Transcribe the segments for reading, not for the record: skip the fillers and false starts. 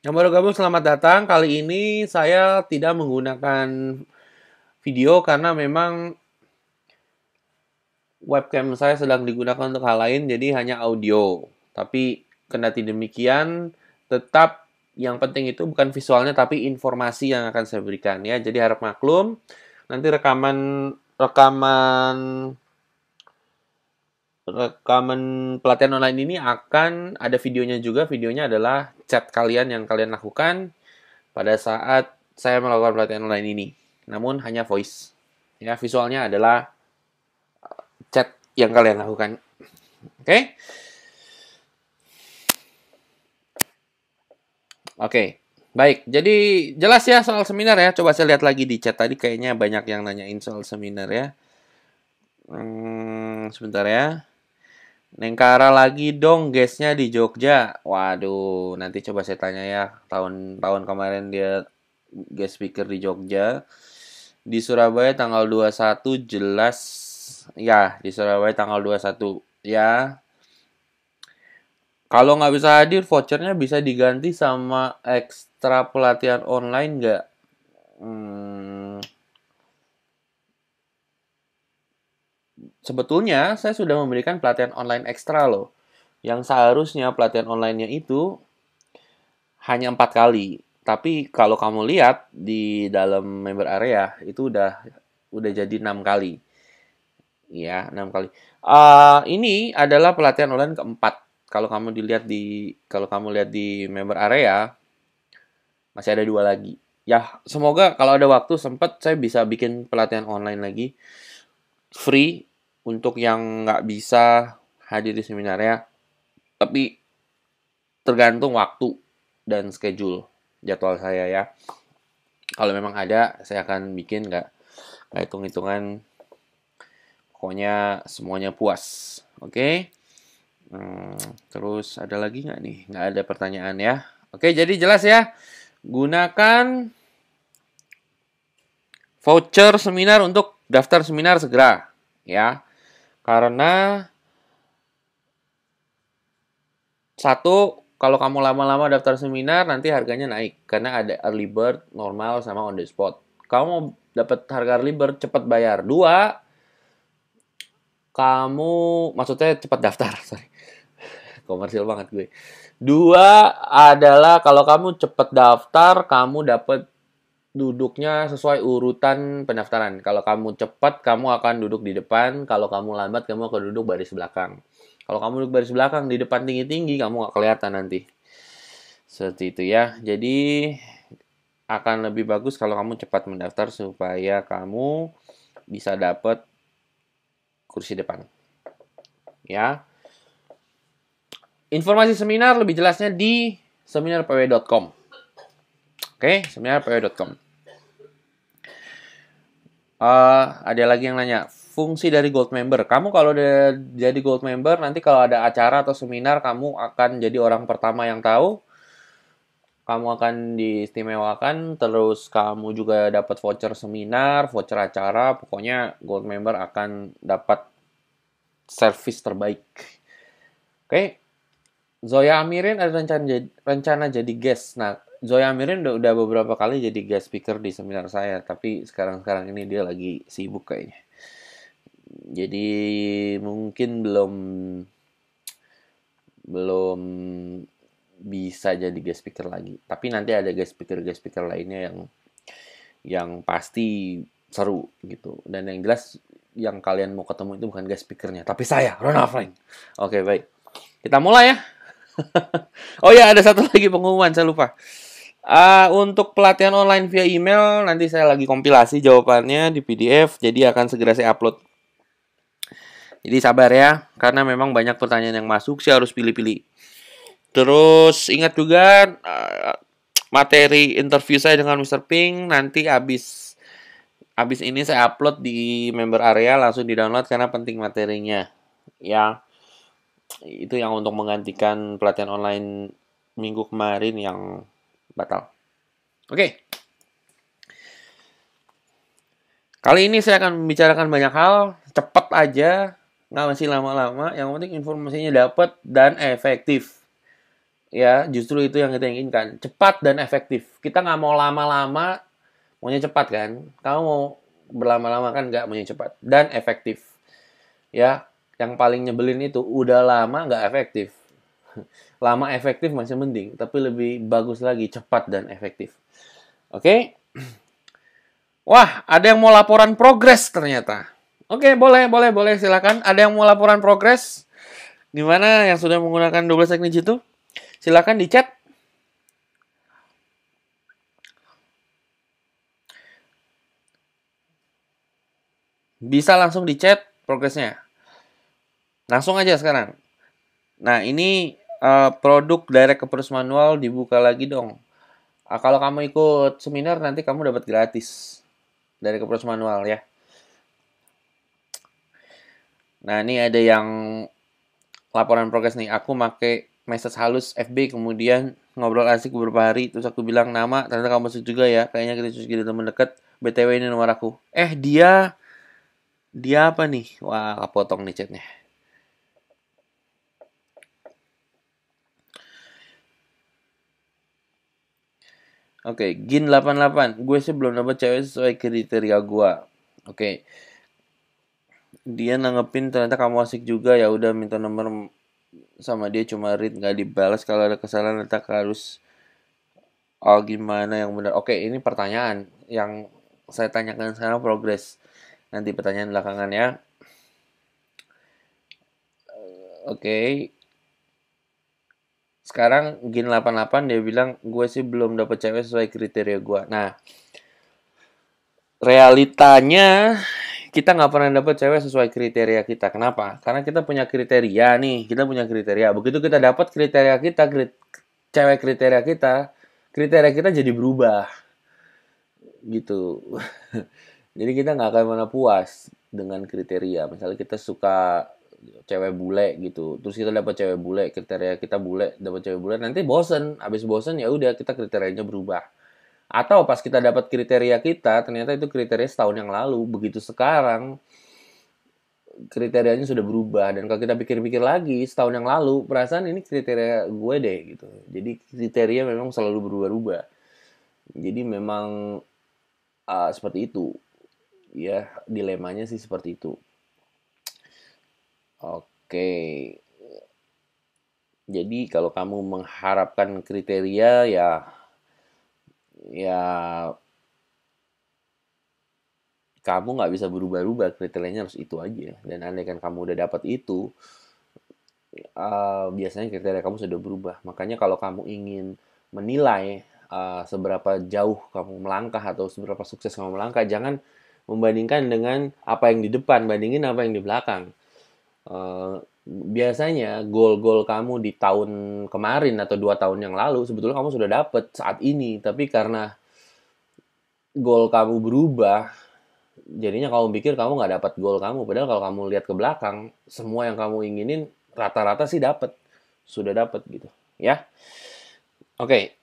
Yang baru gabung selamat datang. Kali ini saya tidak menggunakan video karena memang webcam saya sedang digunakan untuk hal lain, jadi hanya audio. Tapi kendati demikian, tetap yang penting itu bukan visualnya tapi informasi yang akan saya berikan ya. Jadi harap maklum. Nanti rekaman rekaman rekaman pelatihan online ini akan ada videonya juga. Videonya adalah chat kalian yang kalian lakukan pada saat saya melakukan pelatihan online ini. Namun hanya voice. Ya, visualnya adalah chat yang kalian lakukan. Oke? Okay? Oke. Okay. Baik, jadi jelas ya soal seminar ya. Coba saya lihat lagi di chat tadi kayaknya banyak yang nanyain soal seminar ya. Sebentar ya. Nengkara lagi dong guestnya di Jogja. Waduh, nanti coba saya tanya ya. Tahun kemarin dia guest speaker di Jogja. Di Surabaya tanggal 21 jelas. Ya, di Surabaya tanggal 21. Ya, kalau nggak bisa hadir, vouchernya bisa diganti sama ekstra pelatihan online nggak? Sebetulnya saya sudah memberikan pelatihan online ekstra loh. Yang seharusnya pelatihan online-nya itu hanya 4 kali. Tapi kalau kamu lihat di dalam member area itu udah jadi 6 kali. Ya, 6 kali. Ini adalah pelatihan online keempat. Kalau kamu lihat di member area masih ada 2 lagi. Ya, semoga kalau ada waktu sempat saya bisa bikin pelatihan online lagi free untuk yang nggak bisa hadir di seminarnya. Tapi tergantung waktu dan schedule jadwal saya ya. Kalau memang ada, saya akan bikin nggak hitung-hitungan. Pokoknya semuanya puas. Oke? Okay? Terus ada lagi nggak nih? Nggak ada pertanyaan ya. Oke, jadi jelas ya. Gunakan voucher seminar untuk daftar seminar segera. Ya. Karena satu, kalau kamu lama-lama daftar seminar, nanti harganya naik. Karena ada early bird, normal, sama on the spot. Kamu dapat harga early bird, cepat bayar. Dua, kamu, maksudnya cepat daftar, sorry. Komersil banget gue. Dua adalah kalau kamu cepat daftar, kamu dapat duduknya sesuai urutan pendaftaran. Kalau kamu cepat, kamu akan duduk di depan. Kalau kamu lambat, kamu akan duduk baris belakang. Kalau kamu duduk baris belakang, di depan tinggi-tinggi, kamu nggak kelihatan nanti. Seperti itu ya. Jadi, akan lebih bagus kalau kamu cepat mendaftar supaya kamu bisa dapat kursi depan. Ya. Informasi seminar lebih jelasnya di seminarpw.com. Oke, seminarpw.com. Ada lagi yang nanya, fungsi dari gold member. Kamu kalau udah jadi gold member, nanti kalau ada acara atau seminar, kamu akan jadi orang pertama yang tahu. Kamu akan diistimewakan, terus kamu juga dapat voucher seminar, voucher acara. Pokoknya gold member akan dapat service terbaik. Oke, Zoya Amirin ada rencana jadi guest. Nah, Zoya Amirin udah beberapa kali jadi guest speaker di seminar saya, tapi sekarang ini dia lagi sibuk kayaknya. Jadi mungkin belum bisa jadi guest speaker lagi. Tapi nanti ada guest speaker lainnya yang pasti seru gitu. Dan yang jelas yang kalian mau ketemu itu bukan guest speakernya, tapi saya, Ronald Frank. Oke, baik. Kita mulai ya. Oh ya, ada satu lagi pengumuman, saya lupa. Untuk pelatihan online via email, nanti saya lagi kompilasi jawabannya di PDF, jadi akan segera saya upload. Jadi sabar ya, karena memang banyak pertanyaan yang masuk, saya harus pilih-pilih. Terus ingat juga materi interview saya dengan Mr. Pink nanti habis ini saya upload di member area, langsung di-download karena penting materinya. Ya. Itu yang untuk menggantikan pelatihan online minggu kemarin yang batal. Oke. Kali ini saya akan membicarakan banyak hal, cepat aja, nggak masih lama-lama. Yang penting informasinya dapat dan efektif. Ya, justru itu yang kita inginkan. Cepat dan efektif. Kita nggak mau lama-lama, maunya cepat kan? Kamu mau berlama-lama kan nggak, maunya cepat. Dan efektif. Ya, yang paling nyebelin itu udah lama nggak efektif. Lama efektif masih mending, tapi lebih bagus lagi cepat dan efektif. Oke? Wah, ada yang mau laporan progres ternyata. Oke, boleh, boleh, boleh, silakan. Ada yang mau laporan progres? Di mana yang sudah menggunakan 12 teknik itu? Silakan di chat. Bisa langsung di chat progresnya. Langsung aja sekarang. Nah, ini produk direct ke Perus Manual dibuka lagi dong. Kalau kamu ikut seminar nanti kamu dapat gratis dari ke Perus Manual ya. Nah, ini ada yang laporan progres nih. Aku make message halus FB, kemudian ngobrol asik beberapa hari, terus aku bilang nama, ternyata kamu masuk juga ya. Kayaknya kita jadi teman dekat. BTW ini nomor aku. Dia apa nih? Wah, potong nih chatnya. Oke, Gin 88. Gue sih belum dapat cewek sesuai kriteria gue. Oke. Dia nanggepin ternyata kamu asik juga, ya udah minta nomor sama dia, cuma read nggak dibalas. Kalau ada kesalahan nanti harus gimana yang benar. Oke, ini pertanyaan yang saya tanyakan sekarang progres. Nanti pertanyaan belakangan ya. Oke. Sekarang Gin 88 dia bilang gue sih belum dapet cewek sesuai kriteria gue. Nah, realitanya kita nggak pernah dapet cewek sesuai kriteria kita. Kenapa? Karena kita punya kriteria nih. Kita punya kriteria. Begitu kita dapat kriteria kita, cewek kriteria kita jadi berubah gitu. Jadi kita nggak akan pernah puas dengan kriteria. Misalnya kita suka cewek bule gitu, terus kita dapat cewek bule, kriteria kita bule, dapat cewek bule, nanti bosen. Habis bosen ya udah kita kriterianya berubah. Atau pas kita dapat kriteria kita, ternyata itu kriteria setahun yang lalu. Begitu sekarang kriterianya sudah berubah, dan kalau kita pikir-pikir lagi setahun yang lalu, perasaan ini kriteria gue deh gitu. Jadi kriteria memang selalu berubah-ubah. Jadi memang seperti itu. Ya, dilemanya sih seperti itu. Oke. Jadi kalau kamu mengharapkan kriteria, ya kamu nggak bisa berubah-ubah, kriterianya harus itu aja. Dan andaikan kamu udah dapat itu, biasanya kriteria kamu sudah berubah. Makanya kalau kamu ingin menilai seberapa jauh kamu melangkah atau seberapa sukses kamu melangkah, jangan membandingkan dengan apa yang di depan, bandingin apa yang di belakang. Biasanya goal-goal kamu di tahun kemarin atau 2 tahun yang lalu sebetulnya kamu sudah dapat saat ini, tapi karena goal kamu berubah, jadinya kamu pikir kamu nggak dapat goal kamu. Padahal kalau kamu lihat ke belakang, semua yang kamu inginin rata-rata sih dapat, sudah dapat gitu, ya. Oke,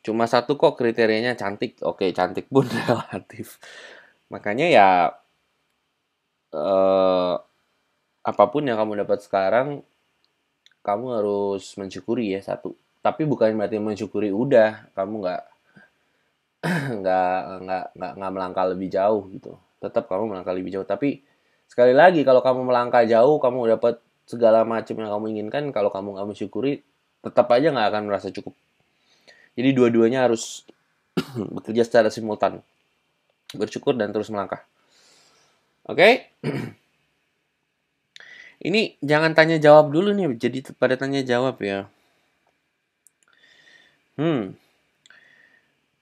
cuma satu kok kriterianya cantik. Oke, cantik pun relatif. Makanya ya eh, apapun yang kamu dapat sekarang, kamu harus mensyukuri ya satu. Tapi bukan berarti mensyukuri udah kamu nggak melangkah lebih jauh gitu. Tetap kamu melangkah lebih jauh. Tapi sekali lagi kalau kamu melangkah jauh, kamu dapat segala macam yang kamu inginkan. Kalau kamu nggak mensyukuri, tetap aja nggak akan merasa cukup. Jadi dua-duanya harus bekerja secara simultan, bersyukur dan terus melangkah. Oke? Ini jangan tanya jawab dulu nih, jadi pada tanya jawab ya.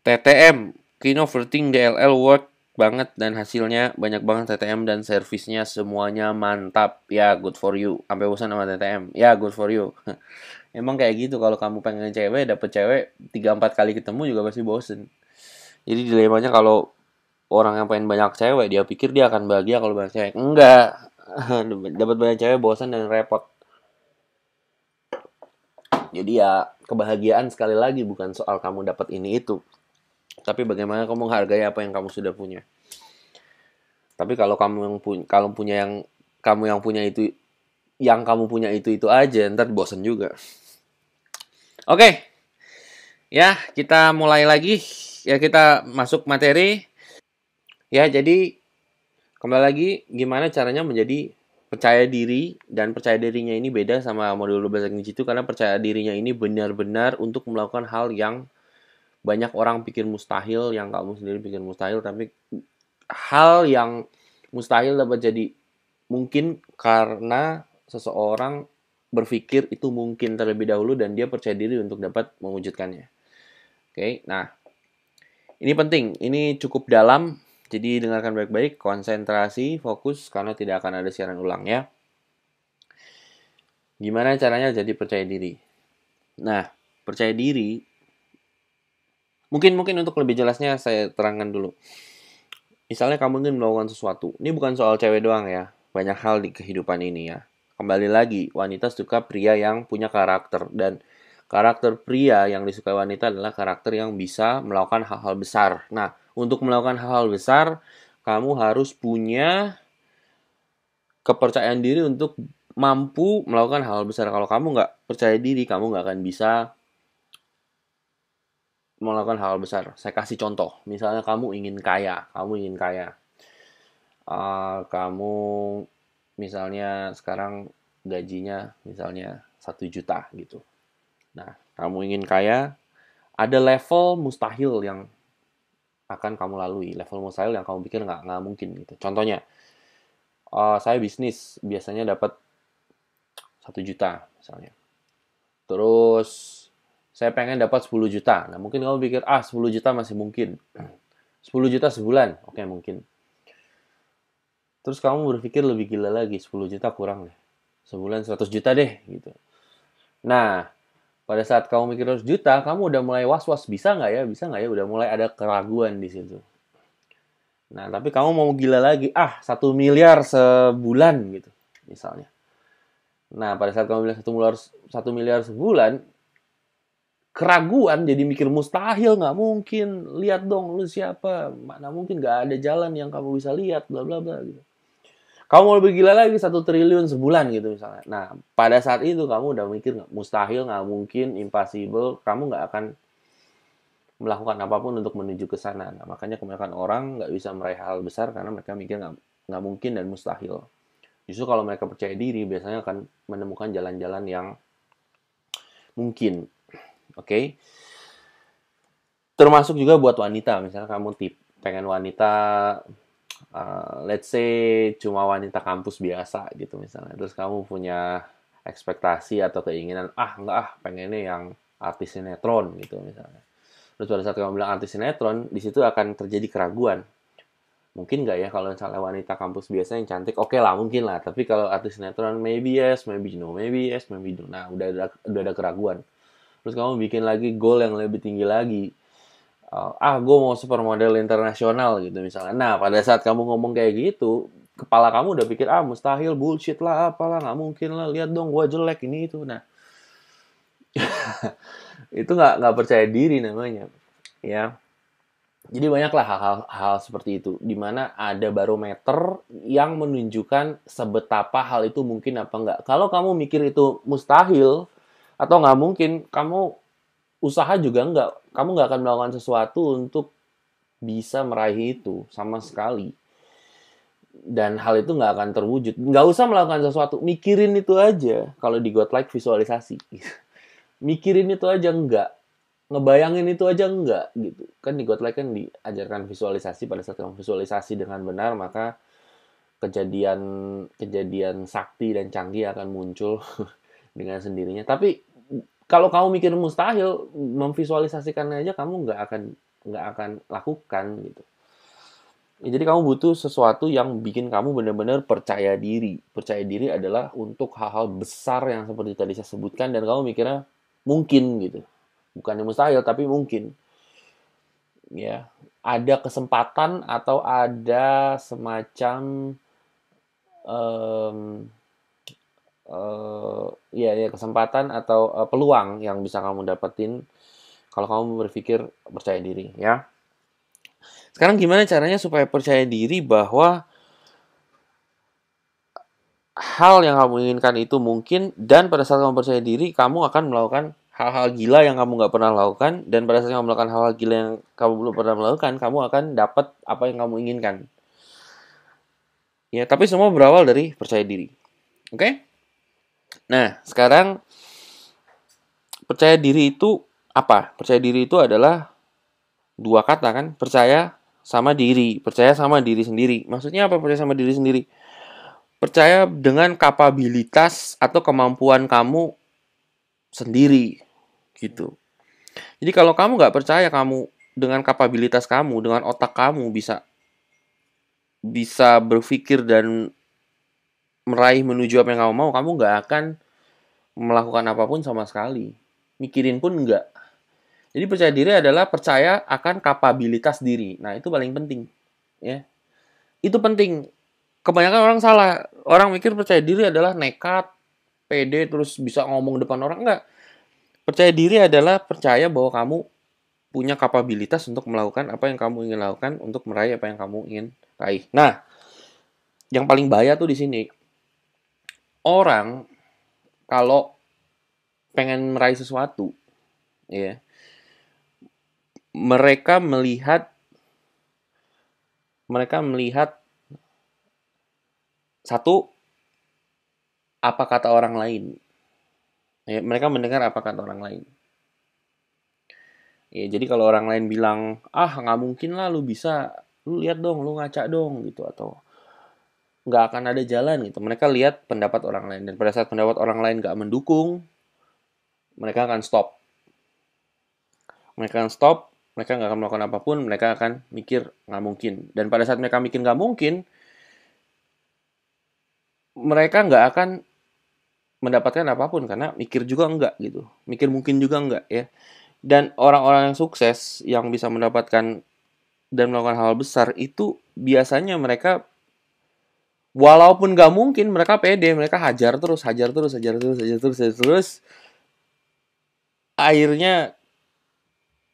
TTM, Kino Verting DLL work banget dan hasilnya banyak banget. TTM dan servisnya semuanya mantap. Ya, good for you. Sampai bosan sama TTM. Ya, good for you. Emang kayak gitu, kalau kamu pengen cewek, dapet cewek 3-4 kali ketemu juga pasti bosen. Jadi dilemanya kalau orang yang pengen banyak cewek, dia pikir dia akan bahagia kalau banyak cewek. Enggak. Dapat banyak cewek bosan dan repot. Jadi ya kebahagiaan sekali lagi bukan soal kamu dapat ini itu, tapi bagaimana kamu menghargai apa yang kamu sudah punya. Tapi kalau kamu yang punya itu yang kamu punya itu aja, ntar bosen juga. Oke, ya kita mulai lagi. Ya kita masuk materi. Ya jadi kembali lagi gimana caranya menjadi percaya diri, dan percaya dirinya ini beda sama modul 12 teknik jitu karena percaya dirinya ini benar-benar untuk melakukan hal yang banyak orang pikir mustahil, yang kamu sendiri pikir mustahil, tapi hal yang mustahil dapat jadi mungkin karena seseorang berpikir itu mungkin terlebih dahulu dan dia percaya diri untuk dapat mewujudkannya. Oke, nah ini penting, ini cukup dalam, jadi dengarkan baik-baik, konsentrasi, fokus karena tidak akan ada siaran ulang ya. Gimana caranya jadi percaya diri? Nah, percaya diri mungkin untuk lebih jelasnya saya terangkan dulu. Misalnya kamu ingin melakukan sesuatu. Ini bukan soal cewek doang ya. Banyak hal di kehidupan ini ya. Kembali lagi, wanita suka pria yang punya karakter. Dan karakter pria yang disukai wanita adalah karakter yang bisa melakukan hal-hal besar. Nah, untuk melakukan hal-hal besar, kamu harus punya kepercayaan diri untuk mampu melakukan hal besar. Kalau kamu nggak percaya diri, kamu nggak akan bisa melakukan hal besar. Saya kasih contoh. Misalnya kamu ingin kaya. Kamu misalnya sekarang gajinya misalnya 1 juta gitu. Nah, kamu ingin kaya, ada level mustahil yang akan kamu lalui. Level mustahil yang kamu pikir nggak mungkin gitu. Contohnya, saya bisnis biasanya dapat 1 juta misalnya. Terus saya pengen dapat 10 juta. Nah, mungkin kamu pikir, 10 juta masih mungkin. 10 juta sebulan, oke mungkin. Terus kamu berpikir lebih gila lagi, 10 juta kurang deh. Sebulan 100 juta deh, gitu. Nah, pada saat kamu mikir 100 juta, kamu udah mulai was-was, bisa nggak ya, udah mulai ada keraguan di situ. Nah, tapi kamu mau gila lagi, 1 miliar sebulan, gitu, misalnya. Nah, pada saat kamu bilang 1 miliar sebulan, keraguan jadi mikir mustahil, nggak mungkin. Lihat dong, lu siapa? Mana mungkin nggak ada jalan yang kamu bisa lihat, bla bla bla, gitu. Kamu mau lebih gila lagi 1 triliun sebulan gitu misalnya. Nah, pada saat itu kamu udah mikir mustahil, nggak mungkin, impossible. Kamu nggak akan melakukan apapun untuk menuju ke sana. Nah, makanya kebanyakan orang nggak bisa meraih hal besar karena mereka mikir nggak mungkin dan mustahil. Justru kalau mereka percaya diri, biasanya akan menemukan jalan-jalan yang mungkin. Oke? Termasuk juga buat wanita. Misalnya kamu pengen wanita, let's say cuma wanita kampus biasa gitu misalnya. Terus kamu punya ekspektasi atau keinginan, pengennya yang artis sinetron gitu misalnya. Terus pada saat kamu bilang artis sinetron, di situ akan terjadi keraguan. Mungkin nggak ya kalau misalnya wanita kampus biasa yang cantik, oke lah mungkin lah. Tapi kalau artis sinetron, maybe yes, maybe no, maybe yes, maybe no. Nah, udah ada keraguan. Terus kamu bikin lagi goal yang lebih tinggi lagi. Gue mau supermodel internasional gitu misalnya. Nah, pada saat kamu ngomong kayak gitu, kepala kamu udah pikir, mustahil, bullshit lah, apalah, nggak mungkin lah, lihat dong, gue jelek, ini itu. Nah, itu nggak percaya diri namanya. Ya, jadi banyaklah hal-hal seperti itu, di mana ada barometer yang menunjukkan sebetapa hal itu mungkin apa enggak. Kalau kamu mikir itu mustahil atau nggak mungkin, kamu usaha juga enggak. Kamu nggak akan melakukan sesuatu untuk bisa meraih itu sama sekali. Dan hal itu nggak akan terwujud. Nggak usah melakukan sesuatu, mikirin itu aja. Kalau di Godlike visualisasi. Mikirin itu aja enggak. Ngebayangin itu aja enggak gitu. Kan di Godlike kan diajarkan visualisasi. Pada saat kamu visualisasi dengan benar, maka kejadian kejadian sakti dan canggih akan muncul dengan sendirinya. Tapi kalau kamu mikir mustahil, memvisualisasikan aja kamu nggak akan lakukan gitu. Jadi kamu butuh sesuatu yang bikin kamu benar-benar percaya diri. Percaya diri adalah untuk hal-hal besar yang seperti tadi saya sebutkan dan kamu mikirnya mungkin gitu. Bukan yang mustahil tapi mungkin. Ya, ada kesempatan atau ada semacam um, kesempatan atau peluang yang bisa kamu dapetin kalau kamu berpikir percaya diri, ya. Sekarang gimana caranya supaya percaya diri bahwa hal yang kamu inginkan itu mungkin, dan pada saat kamu percaya diri, kamu akan melakukan hal-hal gila yang kamu nggak pernah lakukan, dan pada saat kamu melakukan hal-hal gila yang kamu belum pernah melakukan, kamu akan dapat apa yang kamu inginkan. Ya, tapi semua berawal dari percaya diri. Oke? Nah, sekarang percaya diri itu apa? Percaya diri itu adalah dua kata kan? Percaya sama diri. Percaya sama diri sendiri. Maksudnya apa percaya sama diri sendiri? Percaya dengan kapabilitas atau kemampuan kamu sendiri gitu. Jadi kalau kamu nggak percaya kamu dengan kapabilitas kamu, dengan otak kamu bisa bisa berpikir dan meraih menuju apa yang kamu mau, kamu nggak akan melakukan apapun sama sekali. Mikirin pun nggak. Jadi percaya diri adalah percaya akan kapabilitas diri. Nah, itu paling penting, ya. Itu penting. Kebanyakan orang salah. Orang mikir percaya diri adalah nekat, pede, terus bisa ngomong depan orang. Enggak. Percaya diri adalah percaya bahwa kamu punya kapabilitas untuk melakukan apa yang kamu ingin lakukan, untuk meraih apa yang kamu ingin raih. Nah, yang paling bahaya tuh di sini. Orang kalau pengen meraih sesuatu, ya, mereka melihat satu, apa kata orang lain. Ya, mereka mendengar apa kata orang lain. Ya, jadi kalau orang lain bilang, ah nggak mungkin lah lu bisa, lu lihat dong, lu ngaca dong gitu, atau nggak akan ada jalan gitu. Mereka lihat pendapat orang lain, dan pada saat pendapat orang lain nggak mendukung, mereka akan stop. Mereka akan stop, mereka nggak akan melakukan apapun, mereka akan mikir nggak mungkin. Dan pada saat mereka mikir nggak mungkin, mereka nggak akan mendapatkan apapun karena mikir juga enggak gitu. Mikir mungkin juga enggak ya. Dan orang-orang yang sukses yang bisa mendapatkan dan melakukan hal besar itu biasanya mereka walaupun nggak mungkin mereka pede, mereka hajar terus, hajar terus, hajar terus, hajar terus, hajar terus. Akhirnya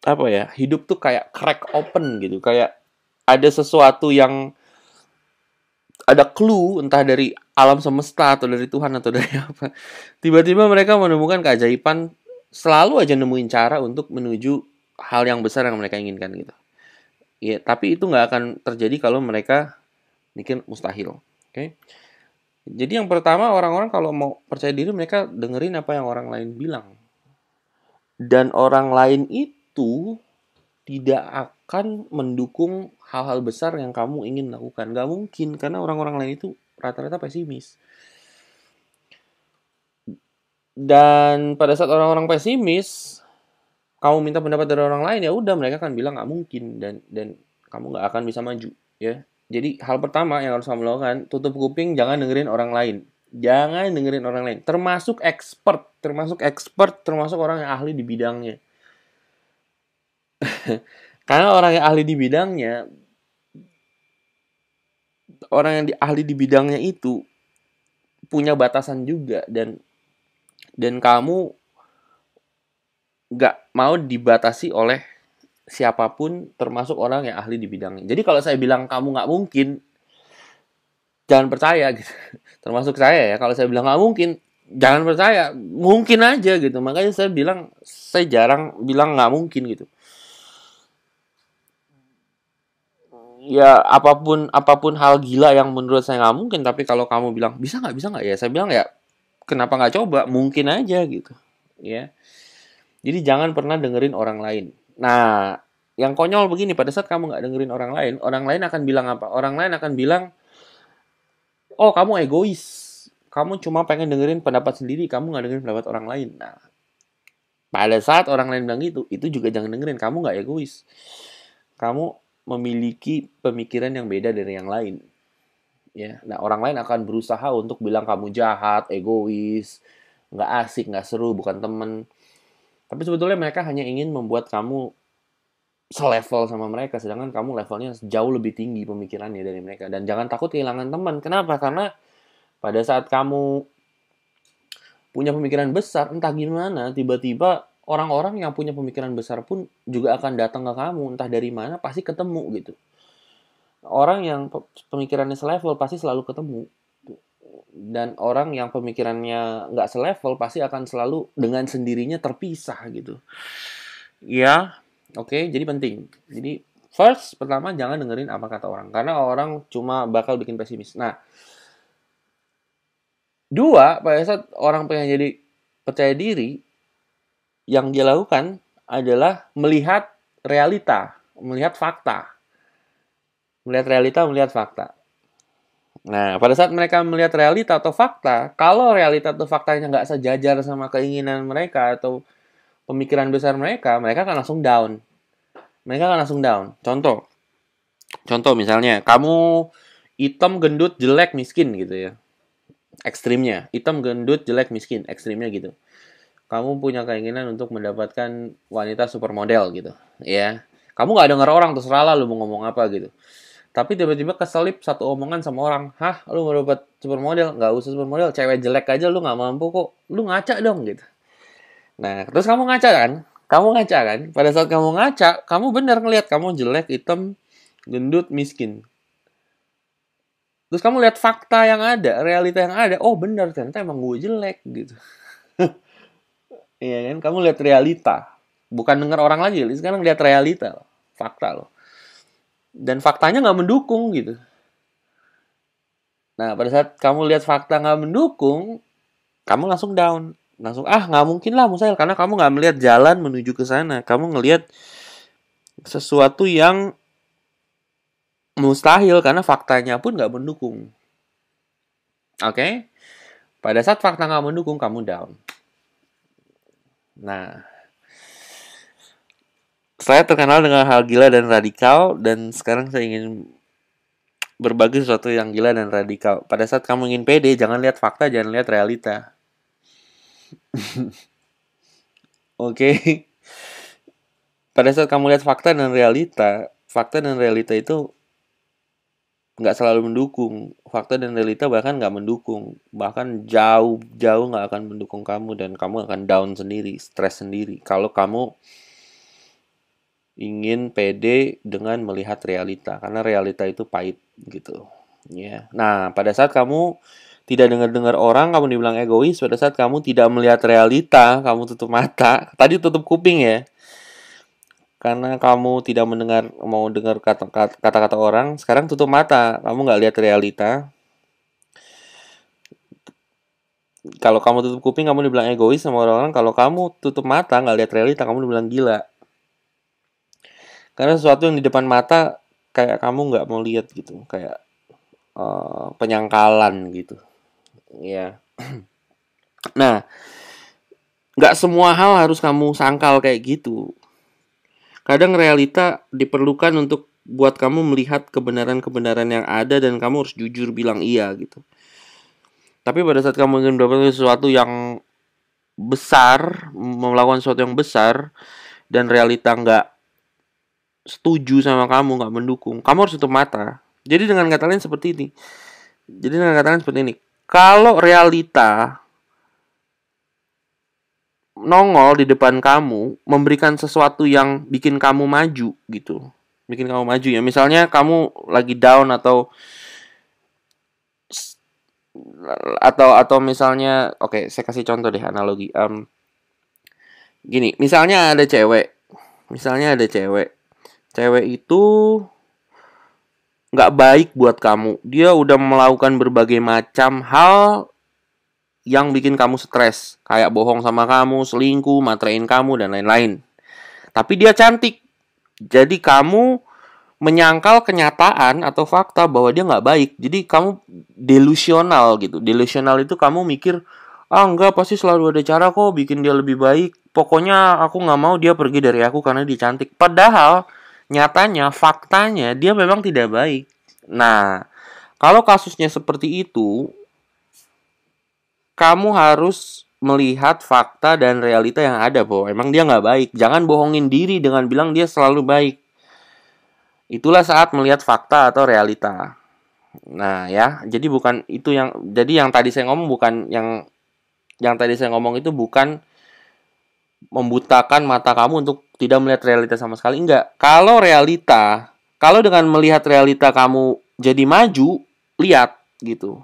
apa ya? Hidup tuh kayak crack open gitu, kayak ada sesuatu yang ada clue entah dari alam semesta atau dari Tuhan atau dari apa. Tiba-tiba mereka menemukan keajaiban, selalu aja nemuin cara untuk menuju hal yang besar yang mereka inginkan gitu. Ya, tapi itu nggak akan terjadi kalau mereka mikir mustahil. Oke. Jadi yang pertama orang-orang kalau mau percaya diri mereka dengerin apa yang orang lain bilang. Dan orang lain itu tidak akan mendukung hal-hal besar yang kamu ingin lakukan. Gak mungkin, karena orang-orang lain itu rata-rata pesimis. Dan pada saat orang-orang pesimis, kamu minta pendapat dari orang lain, ya udah mereka akan bilang gak mungkin, dan kamu gak akan bisa maju, ya. Jadi hal pertama yang harus kamu lakukan, tutup kuping, jangan dengerin orang lain. Jangan dengerin orang lain, termasuk expert, termasuk orang yang ahli di bidangnya. Karena orang yang ahli di bidangnya, orang yang ahli di bidangnya itu punya batasan juga, dan kamu nggak mau dibatasi oleh siapapun, termasuk orang yang ahli di bidangnya. Jadi kalau saya bilang kamu nggak mungkin, jangan percaya gitu. Termasuk saya ya, kalau saya bilang nggak mungkin, jangan percaya, mungkin aja gitu. Makanya saya jarang bilang nggak mungkin gitu. Ya apapun hal gila yang menurut saya nggak mungkin, tapi kalau kamu bilang bisa nggak ya, saya bilang ya kenapa nggak coba, mungkin aja gitu, ya. Jadi jangan pernah dengerin orang lain. Nah, yang konyol begini, pada saat kamu nggak dengerin orang lain akan bilang apa? Orang lain akan bilang, oh kamu egois, kamu cuma pengen dengerin pendapat sendiri, kamu nggak dengerin pendapat orang lain. Nah, pada saat orang lain bilang itu juga jangan dengerin, kamu nggak egois. Kamu memiliki pemikiran yang beda dari yang lain. Ya, nah orang lain akan berusaha untuk bilang kamu jahat, egois, nggak asik, nggak seru, bukan temen. Tapi sebetulnya mereka hanya ingin membuat kamu selevel sama mereka, sedangkan kamu levelnya jauh lebih tinggi pemikirannya dari mereka. Dan jangan takut kehilangan teman. Kenapa? Karena pada saat kamu punya pemikiran besar, entah gimana, tiba-tiba orang-orang yang punya pemikiran besar pun juga akan datang ke kamu, entah dari mana, pasti ketemu gitu. Orang yang pemikirannya selevel pasti selalu ketemu. Dan orang yang pemikirannya nggak selevel pasti akan selalu dengan sendirinya terpisah gitu. Ya, oke, jadi penting. Jadi pertama jangan dengerin apa kata orang, karena orang cuma bakal bikin pesimis. Nah, dua, pada saat orang pengen jadi percaya diri, yang dia lakukan adalah melihat realita, melihat fakta. Melihat realita, melihat fakta. Nah, pada saat mereka melihat realita atau fakta, kalau realita atau faktanya nggak sejajar sama keinginan mereka atau pemikiran besar mereka, mereka akan langsung down. Mereka akan langsung down. Contoh misalnya, kamu hitam, gendut, jelek, miskin gitu ya. Ekstrimnya, hitam, gendut, jelek, miskin. Ekstrimnya gitu. Kamu punya keinginan untuk mendapatkan wanita supermodel gitu. Ya. Kamu nggak denger orang, terserah lah lu mau ngomong apa gitu. Tapi tiba-tiba keselip satu omongan sama orang, hah, lu mau dapat supermodel? Nggak usah supermodel, cewek jelek aja lu nggak mampu kok. Lu ngaca dong gitu. Nah, terus kamu ngaca kan? Kamu ngaca kan? Pada saat kamu ngaca, kamu bener ngelihat kamu jelek, hitam, gendut, miskin. Terus kamu lihat fakta yang ada, realita yang ada. Oh bener, ternyata emang gue jelek gitu. Iya kan? Kamu lihat realita. Bukan dengar orang lagi. Sekarang lihat realita. Fakta loh. Dan faktanya nggak mendukung gitu. Nah, pada saat kamu lihat fakta nggak mendukung, kamu langsung down. Langsung, nggak mungkin lah Musail. Karena kamu nggak melihat jalan menuju ke sana. Kamu ngelihat sesuatu yang mustahil karena faktanya pun nggak mendukung. Oke? Pada saat fakta nggak mendukung, kamu down. Nah, saya terkenal dengan hal gila dan radikal, dan sekarang saya ingin berbagi sesuatu yang gila dan radikal. Pada saat kamu ingin pede, jangan lihat fakta, jangan lihat realita. Oke? Pada saat kamu lihat fakta dan realita itu nggak selalu mendukung. Fakta dan realita bahkan nggak mendukung. Bahkan jauh nggak akan mendukung kamu, dan kamu akan down sendiri, stres sendiri. Kalau kamu ingin pede dengan melihat realita, karena realita itu pahit gitu. Ya. Nah, pada saat kamu tidak dengar-dengar orang, kamu dibilang egois. Pada saat kamu tidak melihat realita, kamu tutup mata. Tadi tutup kuping ya. Karena kamu tidak mau dengar kata-kata orang, sekarang tutup mata. Kamu nggak lihat realita. Kalau kamu tutup kuping, kamu dibilang egois sama orang-orang. Kalau kamu tutup mata, nggak lihat realita, kamu dibilang gila. Karena sesuatu yang di depan mata, kayak kamu nggak mau lihat gitu. Kayak penyangkalan gitu. Ya. Nah, nggak semua hal harus kamu sangkal kayak gitu. Kadang realita diperlukan untuk buat kamu melihat kebenaran-kebenaran yang ada, dan kamu harus jujur bilang iya gitu. Tapi pada saat kamu ingin mendapatkan sesuatu yang besar, melakukan sesuatu yang besar, dan realita nggak setuju sama kamu, nggak mendukung, kamu harus tutup mata. Jadi dengan kata lain seperti ini. Kalau realita nongol di depan kamu, memberikan sesuatu yang bikin kamu maju gitu. Bikin kamu maju ya. Misalnya kamu lagi down atau misalnya, oke, saya kasih contoh deh analogi. Gini, misalnya ada cewek. Cewek itu nggak baik buat kamu. Dia udah melakukan berbagai macam hal yang bikin kamu stres, kayak bohong sama kamu, selingkuh, matrein kamu, dan lain-lain. Tapi dia cantik. Jadi kamu menyangkal kenyataan atau fakta bahwa dia nggak baik. Jadi kamu delusional gitu. Delusional itu kamu mikir, enggak, pasti selalu ada cara kok bikin dia lebih baik. Pokoknya aku nggak mau dia pergi dari aku karena dia cantik. Padahal nyatanya, faktanya dia memang tidak baik. Nah, kalau kasusnya seperti itu, kamu harus melihat fakta dan realita yang ada bahwa emang dia nggak baik. Jangan bohongin diri dengan bilang dia selalu baik. Itulah saat melihat fakta atau realita. Nah ya, jadi yang tadi saya ngomong bukan yang tadi saya ngomong itu bukan membutakan mata kamu untuk tidak melihat realita sama sekali, enggak. Kalau dengan melihat realita kamu jadi maju, lihat gitu.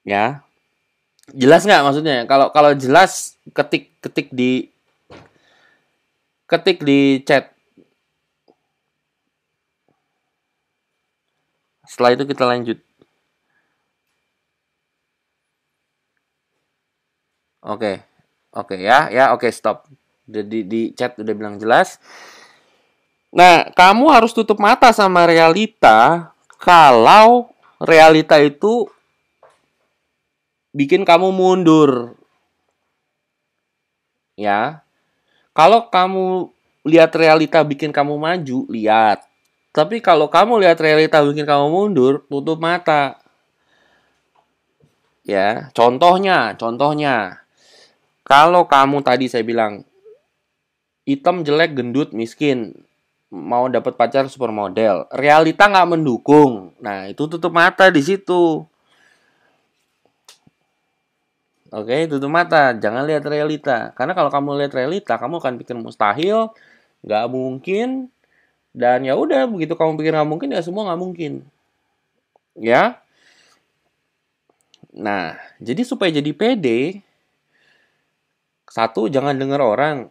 Ya, jelas nggak maksudnya? Kalau kalau jelas, ketik di chat. Setelah itu kita lanjut. Oke, oke ya, ya oke stop. Jadi di chat udah bilang jelas. Nah, kamu harus tutup mata sama realita kalau realita itu bikin kamu mundur, ya. Kalau kamu lihat realita bikin kamu maju, lihat. Tapi kalau kamu lihat realita bikin kamu mundur, tutup mata. Ya, contohnya, kalau kamu tadi saya bilang hitam, jelek, gendut, miskin, mau dapat pacar supermodel, realita nggak mendukung. Nah, itu tutup mata di situ. Oke, tutup mata, jangan lihat realita. Karena kalau kamu lihat realita, kamu akan pikir mustahil, nggak mungkin, dan ya udah begitu kamu pikir nggak mungkin ya semua nggak mungkin. Ya, nah jadi supaya jadi pede, satu jangan dengar orang.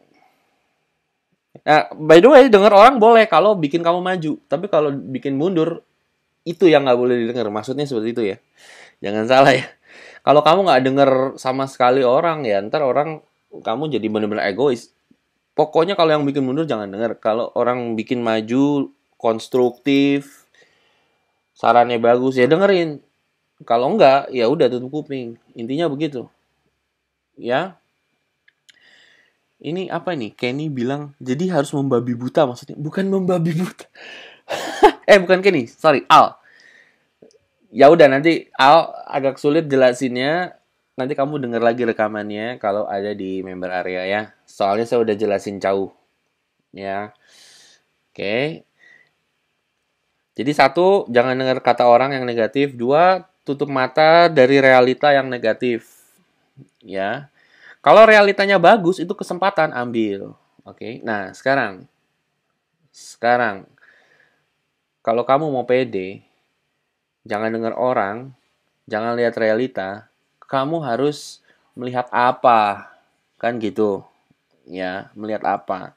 Nah, by the way, dengar orang boleh kalau bikin kamu maju, tapi kalau bikin mundur itu yang nggak boleh didengar. Maksudnya seperti itu ya. Jangan salah ya. Kalau kamu nggak denger sama sekali orang ya, ntar orang kamu jadi bener-bener egois. Pokoknya kalau yang bikin mundur jangan denger. Kalau orang bikin maju, konstruktif, sarannya bagus ya dengerin. Kalau enggak, ya udah tutup kuping. Intinya begitu. Ya, ini apa nih? Kenny bilang jadi harus membabi buta maksudnya. Bukan membabi buta. Bukan Kenny, sorry, Al. Ya udah nanti Al agak sulit jelasinnya. Nanti kamu denger lagi rekamannya kalau ada di member area ya. Soalnya saya udah jelasin jauh ya. Oke. Jadi satu, jangan dengar kata orang yang negatif. Dua, tutup mata dari realita yang negatif. Ya. Kalau realitanya bagus, itu kesempatan ambil. Oke. Nah, sekarang kalau kamu mau pede, jangan dengar orang, jangan lihat realita, kamu harus melihat apa? Kan gitu. Ya, melihat apa?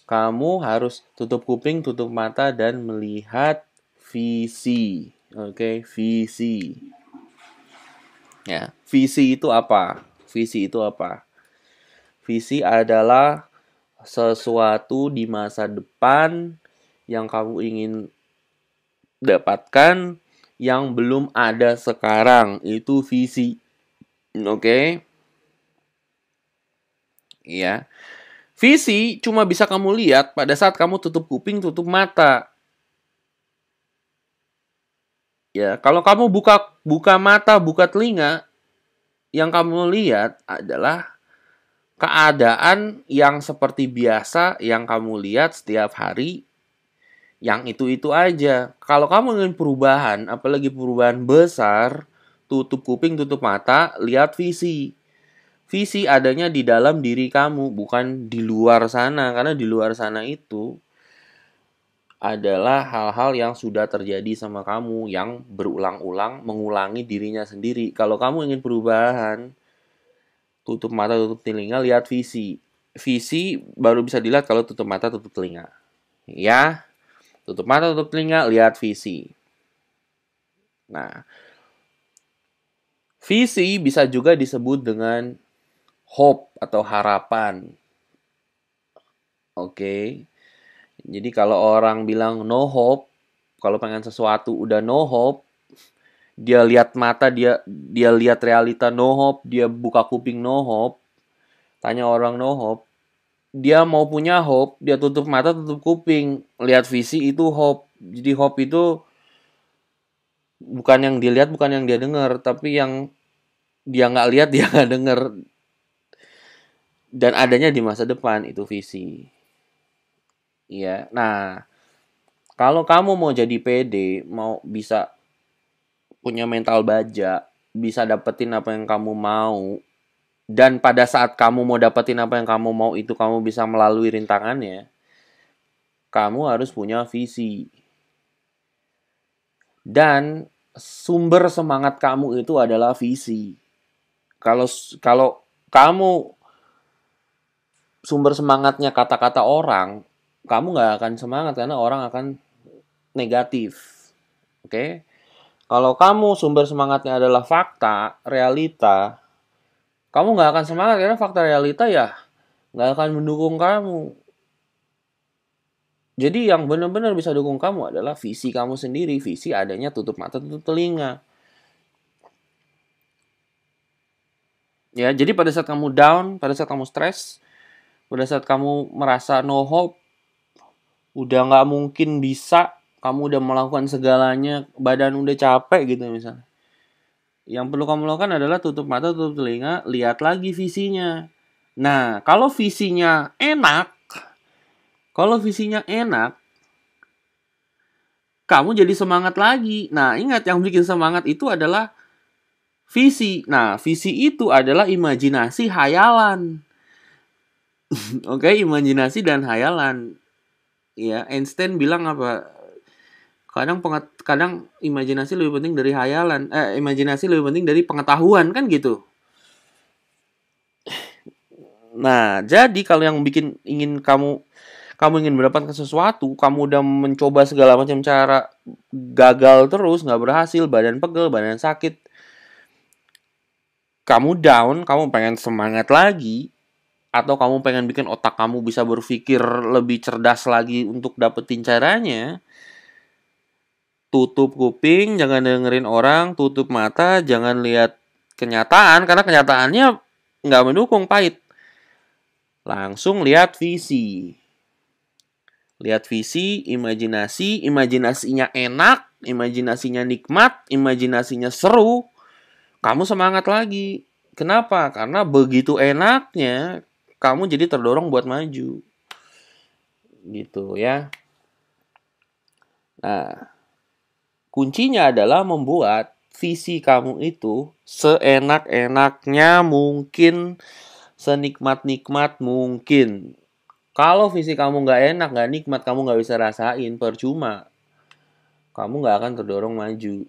Kamu harus tutup kuping, tutup mata dan melihat visi. Oke, visi. Ya, visi itu apa? Visi itu apa? Visi adalah sesuatu di masa depan yang kamu ingin dapatkan yang belum ada sekarang. Itu visi. Oke? Ya. Visi cuma bisa kamu lihat pada saat kamu tutup kuping, tutup mata. Ya, kalau kamu buka buka mata, buka telinga, yang kamu lihat adalah keadaan yang seperti biasa yang kamu lihat setiap hari, yang itu-itu aja. Kalau kamu ingin perubahan, apalagi perubahan besar, tutup kuping, tutup mata, lihat visi. Visi adanya di dalam diri kamu, bukan di luar sana. Karena di luar sana itu adalah hal-hal yang sudah terjadi sama kamu, yang berulang-ulang mengulangi dirinya sendiri. Kalau kamu ingin perubahan, tutup mata, tutup telinga, lihat visi. Visi baru bisa dilihat kalau tutup mata, tutup telinga. Ya, tutup mata, tutup telinga, lihat visi. Nah, visi bisa juga disebut dengan hope atau harapan. Oke. Jadi kalau orang bilang no hope, kalau pengen sesuatu udah no hope, dia lihat mata, dia lihat realita no hope, dia buka kuping no hope, tanya orang no hope, dia mau punya hope, dia tutup mata, tutup kuping, lihat visi itu hope. Jadi hope itu bukan yang dilihat, bukan yang dia dengar, tapi yang dia nggak lihat, dia nggak dengar, dan adanya di masa depan itu visi. Iya. Nah, kalau kamu mau jadi pede, mau bisa punya mental baja, bisa dapetin apa yang kamu mau, dan pada saat kamu mau dapetin apa yang kamu mau itu kamu bisa melalui rintangannya, kamu harus punya visi. Dan sumber semangat kamu itu adalah visi. Kalau kalau kamu sumber semangatnya kata-kata orang, kamu nggak akan semangat karena orang akan negatif. Oke? Kalau kamu sumber semangatnya adalah fakta, realita, kamu nggak akan semangat karena fakta realita ya nggak akan mendukung kamu. Jadi yang benar-benar bisa dukung kamu adalah visi kamu sendiri. Visi adanya tutup mata, tutup telinga. Ya, jadi pada saat kamu down, pada saat kamu stres, pada saat kamu merasa no hope, udah nggak mungkin bisa, kamu udah melakukan segalanya, badan udah capek gitu misalnya. Yang perlu kamu lakukan adalah tutup mata, tutup telinga, lihat lagi visinya. Nah, kalau visinya enak, kamu jadi semangat lagi. Nah, ingat yang bikin semangat itu adalah visi. Nah, visi itu adalah imajinasi hayalan. Oke, imajinasi dan hayalan. Ya, Einstein bilang apa? Kadang imajinasi lebih penting dari hayalan. Imajinasi lebih penting dari pengetahuan kan gitu. Nah, jadi kalau yang ingin kamu ingin mendapatkan sesuatu, kamu udah mencoba segala macam cara, gagal terus, nggak berhasil, badan pegel, badan sakit, kamu down, kamu pengen semangat lagi, atau kamu pengen bikin otak kamu bisa berpikir lebih cerdas lagi untuk dapetin caranya, tutup kuping, jangan dengerin orang, tutup mata, jangan lihat kenyataan, karena kenyataannya nggak mendukung, pahit. Langsung lihat visi. Lihat visi, imajinasinya enak, imajinasinya nikmat, imajinasinya seru, kamu semangat lagi. Kenapa? Karena begitu enaknya, kamu jadi terdorong buat maju. Gitu ya. Nah, kuncinya adalah membuat visi kamu itu seenak-enaknya mungkin, senikmat-nikmat mungkin. Kalau visi kamu nggak enak, nggak nikmat, kamu nggak bisa rasain, percuma. Kamu nggak akan terdorong maju.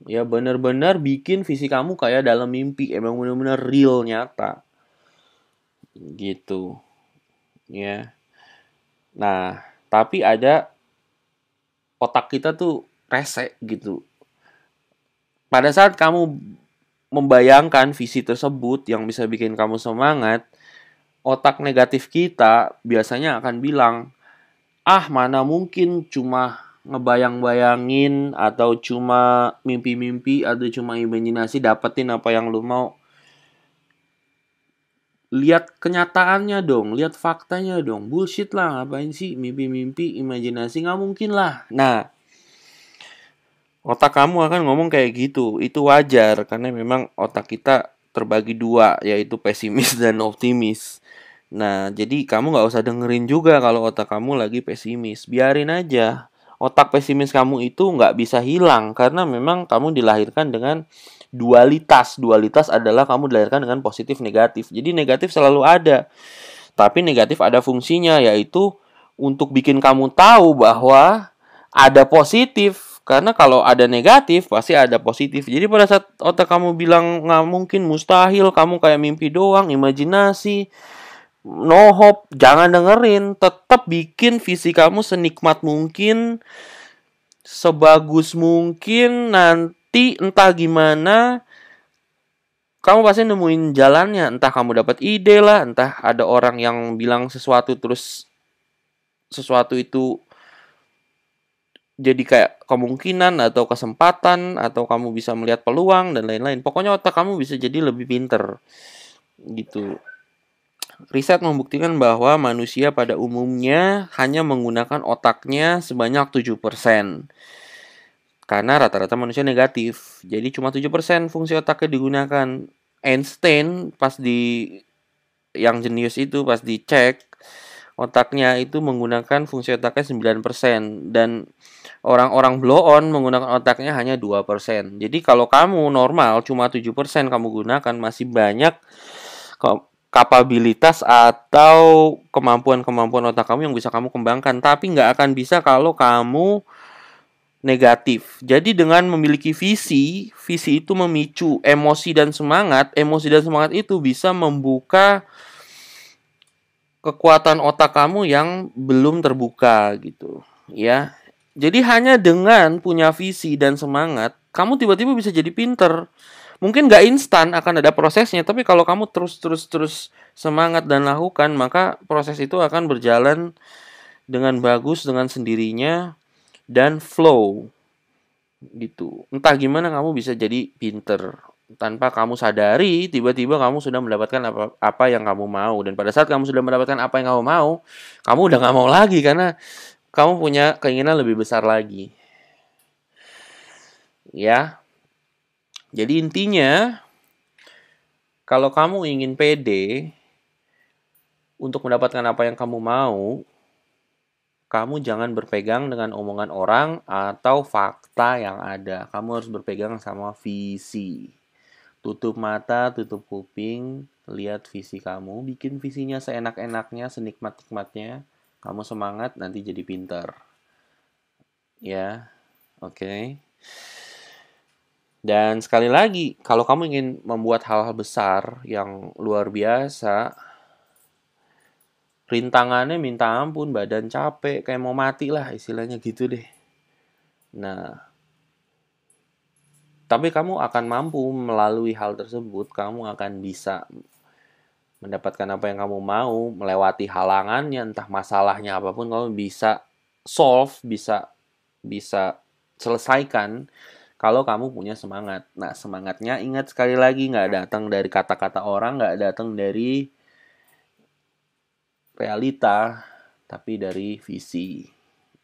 Ya benar-benar bikin visi kamu kayak dalam mimpi, emang benar-benar real, nyata. Gitu. Ya. Nah, tapi ada otak kita tuh rese gitu. Pada saat kamu membayangkan visi tersebut yang bisa bikin kamu semangat, otak negatif kita biasanya akan bilang, ah mana mungkin cuma ngebayang-bayangin atau cuma mimpi-mimpi atau cuma imajinasi dapetin apa yang lu mau. Lihat kenyataannya dong, lihat faktanya dong. Bullshit lah, ngapain sih mimpi-mimpi, imajinasi, nggak mungkin lah. Nah, otak kamu akan ngomong kayak gitu. Itu wajar karena memang otak kita terbagi dua, yaitu pesimis dan optimis. Nah, jadi kamu nggak usah dengerin juga kalau otak kamu lagi pesimis. Biarin aja. Otak pesimis kamu itu nggak bisa hilang karena memang kamu dilahirkan dengan dualitas. Dualitas adalah kamu dilahirkan dengan positif negatif. Jadi negatif selalu ada. Tapi negatif ada fungsinya, yaitu untuk bikin kamu tahu bahwa ada positif. Karena kalau ada negatif pasti ada positif. Jadi pada saat otak kamu bilang nggak mungkin, mustahil, kamu kayak mimpi doang, imajinasi, no hope, jangan dengerin. Tetap bikin visi kamu senikmat mungkin, sebagus mungkin. Nanti entah gimana, kamu pasti nemuin jalannya. Entah kamu dapat ide lah, entah ada orang yang bilang sesuatu terus sesuatu itu jadi kayak kemungkinan atau kesempatan, atau kamu bisa melihat peluang dan lain-lain. Pokoknya otak kamu bisa jadi lebih pinter gitu. Riset membuktikan bahwa manusia pada umumnya hanya menggunakan otaknya sebanyak 7%. Karena rata-rata manusia negatif. Jadi cuma 7% fungsi otaknya digunakan. Einstein pas yang jenius itu pas dicek, otaknya itu menggunakan fungsi otaknya 9%. Dan orang-orang blow on menggunakan otaknya hanya 2%. Jadi kalau kamu normal cuma 7% kamu gunakan, masih banyak kapabilitas atau kemampuan-kemampuan otak kamu yang bisa kamu kembangkan. Tapi nggak akan bisa kalau kamu negatif. Jadi dengan memiliki visi itu memicu emosi dan semangat. Emosi dan semangat itu bisa membuka kekuatan otak kamu yang belum terbuka gitu, ya. Jadi hanya dengan punya visi dan semangat, kamu tiba-tiba bisa jadi pinter. Mungkin gak instan, akan ada prosesnya, tapi kalau kamu terus semangat dan lakukan, maka proses itu akan berjalan dengan bagus, dengan sendirinya, dan flow gitu. Entah gimana kamu bisa jadi pinter. Tanpa kamu sadari, tiba-tiba kamu sudah mendapatkan apa yang kamu mau. Dan pada saat kamu sudah mendapatkan apa yang kamu mau, kamu udah gak mau lagi karena kamu punya keinginan lebih besar lagi. Ya. Jadi intinya, kalau kamu ingin pede untuk mendapatkan apa yang kamu mau, kamu jangan berpegang dengan omongan orang atau fakta yang ada. Kamu harus berpegang sama visi. Tutup mata, tutup kuping, lihat visi kamu, bikin visinya seenak-enaknya, senikmat-nikmatnya. Kamu semangat, nanti jadi pintar. Ya, oke. Dan sekali lagi, kalau kamu ingin membuat hal-hal besar yang luar biasa, rintangannya minta ampun, badan capek, kayak mau mati lah istilahnya gitu deh. Nah, tapi kamu akan mampu melalui hal tersebut, kamu akan bisa mendapatkan apa yang kamu mau, melewati halangannya, entah masalahnya apapun, kamu bisa solve, bisa bisa selesaikan kalau kamu punya semangat. Nah, semangatnya ingat sekali lagi nggak datang dari kata-kata orang, nggak datang dari realita, tapi dari visi.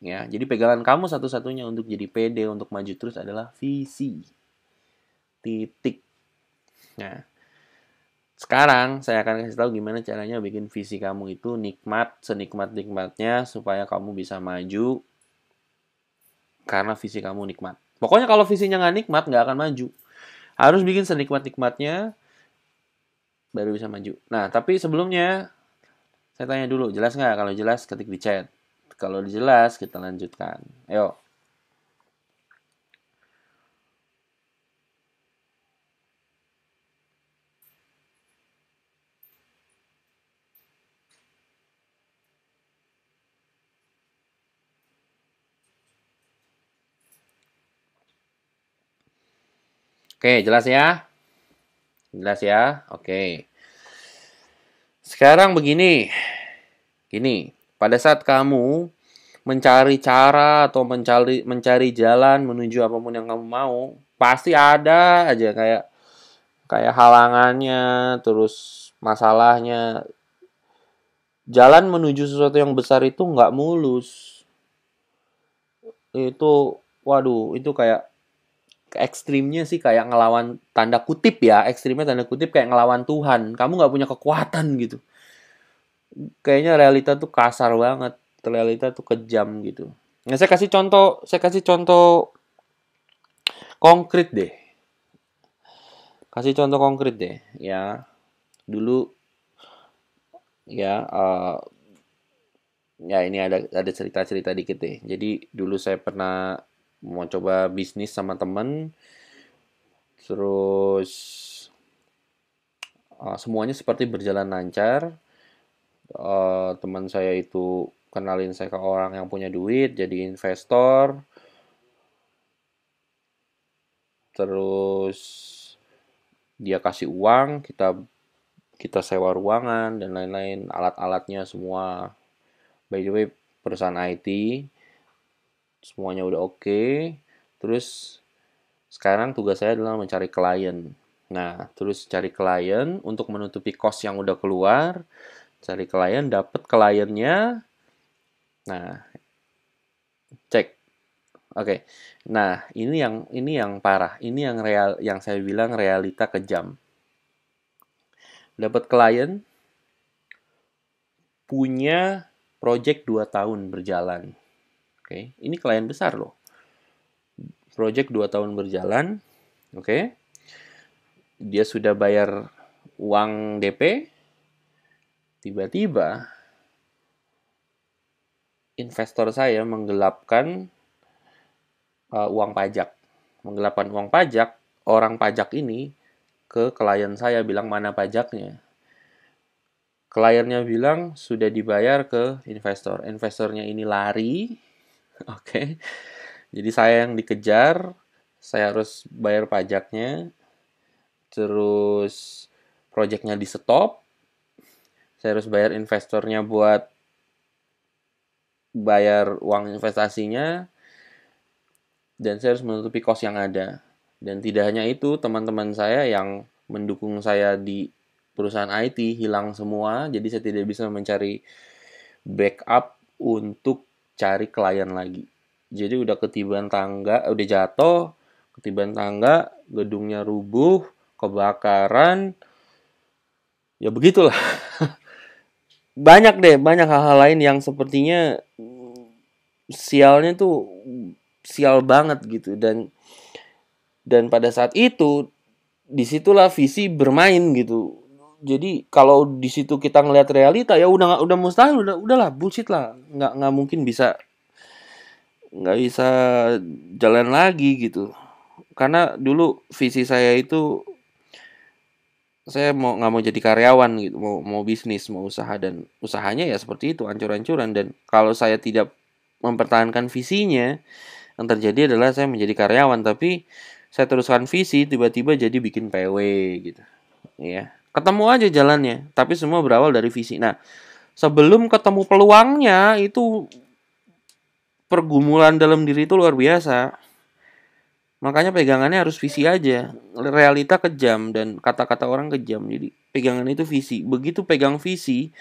Ya, jadi pegangan kamu satu-satunya untuk jadi pede, untuk maju terus adalah visi. Titik. Nah, sekarang saya akan kasih tahu gimana caranya bikin visi kamu itu nikmat, senikmat-nikmatnya supaya kamu bisa maju karena visi kamu nikmat. Pokoknya kalau visinya nggak nikmat, nggak akan maju. Harus bikin senikmat-nikmatnya, baru bisa maju. Nah, tapi sebelumnya, saya tanya dulu, jelas nggak? Kalau jelas, ketik di chat. Kalau jelas, kita lanjutkan. Ayo. Oke, jelas ya? Jelas ya? Oke. Sekarang begini. Gini, pada saat kamu mencari cara atau mencari jalan menuju apapun yang kamu mau, pasti ada aja kayak kayak halangannya, terus masalahnya. Jalan menuju sesuatu yang besar itu nggak mulus. Itu, waduh, itu kayak ekstrimnya sih kayak ngelawan tanda kutip ya, ekstrimnya tanda kutip kayak ngelawan Tuhan. Kamu nggak punya kekuatan gitu. Kayaknya realita tuh kasar banget, realita tuh kejam gitu. Nah, saya kasih contoh konkret deh. Kasih contoh konkret deh, ya. Dulu ya, ya ini ada cerita-cerita dikit deh. Jadi dulu saya pernah mau coba bisnis sama temen, terus semuanya seperti berjalan lancar. Teman saya itu kenalin saya ke orang yang punya duit, jadi investor, terus dia kasih uang, kita kita sewa ruangan dan lain-lain, alat-alatnya semua. By the way, perusahaan IT semuanya udah oke. Terus sekarang tugas saya adalah mencari klien. Nah, terus cari klien untuk menutupi cost yang udah keluar, cari klien, dapet kliennya. Nah, cek. Oke. Nah, ini yang parah. Ini yang real, yang saya bilang realita kejam. Dapat klien, punya project 2 tahun berjalan. Oke, ini klien besar loh. Project 2 tahun berjalan. Oke. Dia sudah bayar uang DP. Tiba-tiba investor saya menggelapkan uang pajak. Menggelapkan uang pajak, orang pajak ini ke klien saya bilang mana pajaknya. Kliennya bilang sudah dibayar ke investor. Investornya ini lari, oke. Okay. Jadi saya yang dikejar, saya harus bayar pajaknya, terus proyeknya di stop, saya harus bayar investornya buat bayar uang investasinya, dan saya harus menutupi cost yang ada. Dan tidak hanya itu, teman-teman saya yang mendukung saya di perusahaan IT hilang semua, jadi saya tidak bisa mencari backup untuk cari klien lagi. Jadi udah ketiban tangga, udah jatuh, ketiban tangga, gedungnya rubuh, kebakaran, ya begitulah. Banyak deh, banyak hal-hal lain yang sepertinya sialnya tuh sial banget gitu. Dan pada saat itu disitulah visi bermain gitu. Jadi kalau di situ kita ngelihat realita ya udah mustahil, udahlah bullshit lah, nggak mungkin bisa, nggak bisa jalan lagi gitu. Karena dulu visi saya itu saya nggak mau jadi karyawan gitu, mau bisnis, mau usaha, dan usahanya ya seperti itu, ancur-ancuran. Dan kalau saya tidak mempertahankan visinya, yang terjadi adalah saya menjadi karyawan, tapi saya teruskan visi, tiba-tiba jadi bikin PW gitu. Ya, ketemu aja jalannya, tapi semua berawal dari visi. Nah, sebelum ketemu peluangnya itu pergumulan dalam diri itu luar biasa. Makanya pegangannya harus visi aja. Realita kejam dan kata-kata orang kejam. Jadi pegangan itu visi. Begitu pegang visi,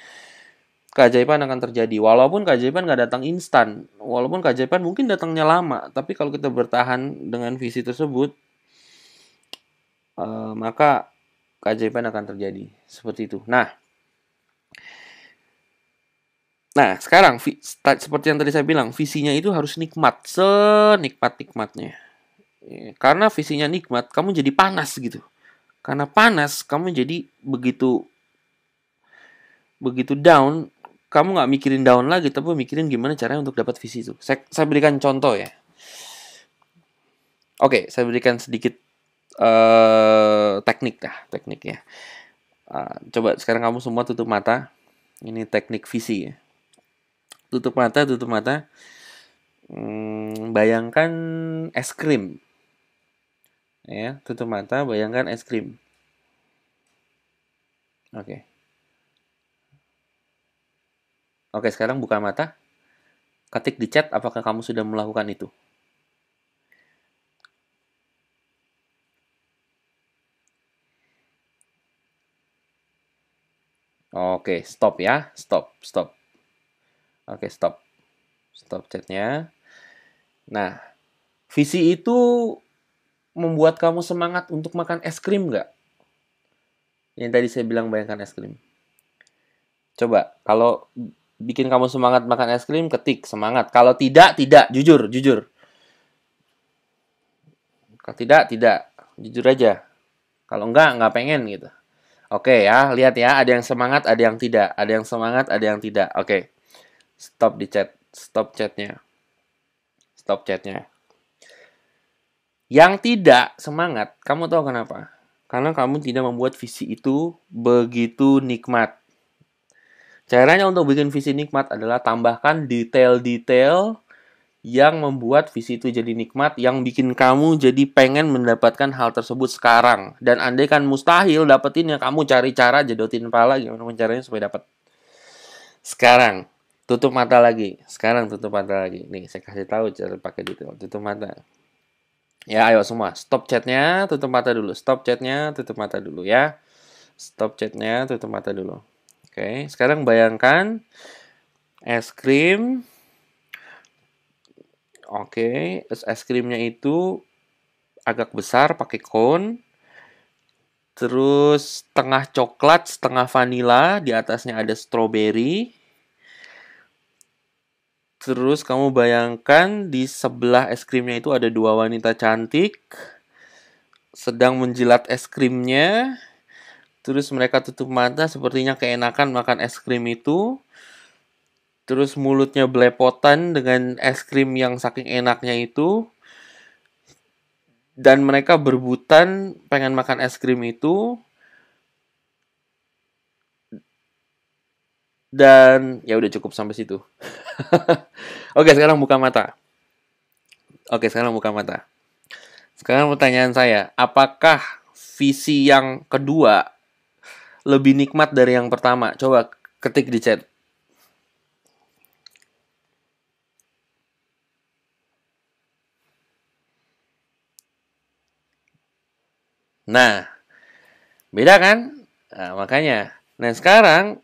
keajaiban akan terjadi. Walaupun keajaiban nggak datang instan. Walaupun keajaiban mungkin datangnya lama. Tapi kalau kita bertahan dengan visi tersebut, maka keajaiban akan terjadi. Seperti itu. Nah, sekarang seperti yang tadi saya bilang, visinya itu harus nikmat, senikmat-nikmatnya. Karena visinya nikmat, kamu jadi panas gitu. Karena panas, kamu jadi begitu begitu down, kamu nggak mikirin down lagi, tapi mikirin gimana caranya untuk dapat visi itu. Saya berikan contoh ya. Oke, saya berikan sedikit teknik ya. Coba sekarang kamu semua tutup mata. Ini teknik visi ya. Tutup mata. Bayangkan es krim. Ya, tutup mata, bayangkan es krim. Oke. Oke, sekarang buka mata. Ketik di chat apakah kamu sudah melakukan itu. Oke, stop ya. Stop. Oke, stop. Stop chatnya. Nah, visi itu membuat kamu semangat untuk makan es krim nggak? Yang tadi saya bilang bayangkan es krim. Coba, kalau bikin kamu semangat makan es krim, ketik semangat. Kalau tidak, jujur. Kalau tidak, jujur aja. Kalau nggak pengen gitu. Oke ya, lihat ya, ada yang semangat, ada yang tidak. Ada yang semangat, ada yang tidak. Oke, stop di chat. Stop chatnya. Yang tidak semangat, kamu tahu kenapa? Karena kamu tidak membuat visi itu begitu nikmat. Caranya untuk bikin visi nikmat adalah tambahkan detail-detail yang membuat visi itu jadi nikmat, yang bikin kamu jadi pengen mendapatkan hal tersebut sekarang. Dan andai kan mustahil dapetin, ya kamu cari cara jodotin pala gimana caranya supaya dapat. Sekarang tutup mata lagi. Nih, saya kasih tahu cara pakai detail. Tutup mata. Ya, ayo semua. Stop chatnya, tutup mata dulu. Stop chatnya, tutup mata dulu ya. Stop chatnya, tutup mata dulu. Oke, sekarang bayangkan es krim. Oke, es krimnya itu agak besar, pakai cone. Terus setengah coklat, setengah vanila. Di atasnya ada strawberry. Terus kamu bayangkan di sebelah es krimnya itu ada dua wanita cantik sedang menjilat es krimnya. Terus mereka tutup mata, sepertinya keenakan makan es krim itu. Terus mulutnya belepotan dengan es krim yang saking enaknya itu. dan mereka berebutan pengen makan es krim itu. Dan ya udah cukup sampai situ. Oke, sekarang buka mata. Sekarang pertanyaan saya, apakah visi yang kedua lebih nikmat dari yang pertama? Coba ketik di chat. Nah, beda kan? Nah, makanya. Nah, sekarang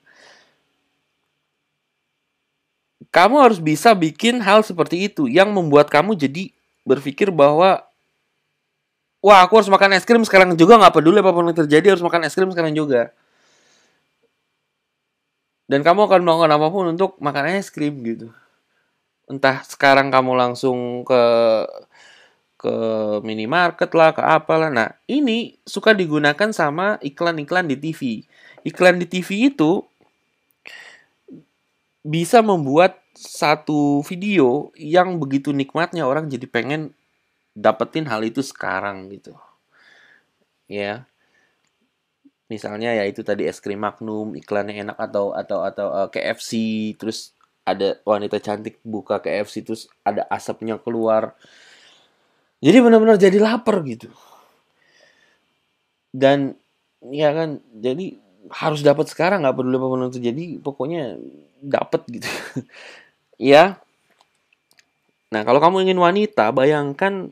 kamu harus bisa bikin hal seperti itu yang membuat kamu jadi berpikir bahwa wah, aku harus makan es krim sekarang juga, nggak peduli apapun yang terjadi, harus makan es krim sekarang juga. Dan kamu akan melakukan apapun untuk makan es krim gitu. Entah sekarang kamu langsung ke minimarket lah, ke apalah. Nah, ini suka digunakan sama iklan-iklan di TV. Iklan di TV itu bisa membuat satu video yang begitu nikmatnya orang jadi pengen dapetin hal itu sekarang gitu. Ya. Misalnya ya itu tadi es krim Magnum, iklannya enak atau KFC, terus ada wanita cantik buka KFC terus ada asapnya keluar. Jadi benar-benar jadi lapar gitu. Dan ya kan, jadi harus dapat sekarang, nggak peduli apapun yang terjadi, pokoknya dapat gitu. Ya. Nah, kalau kamu ingin wanita, bayangkan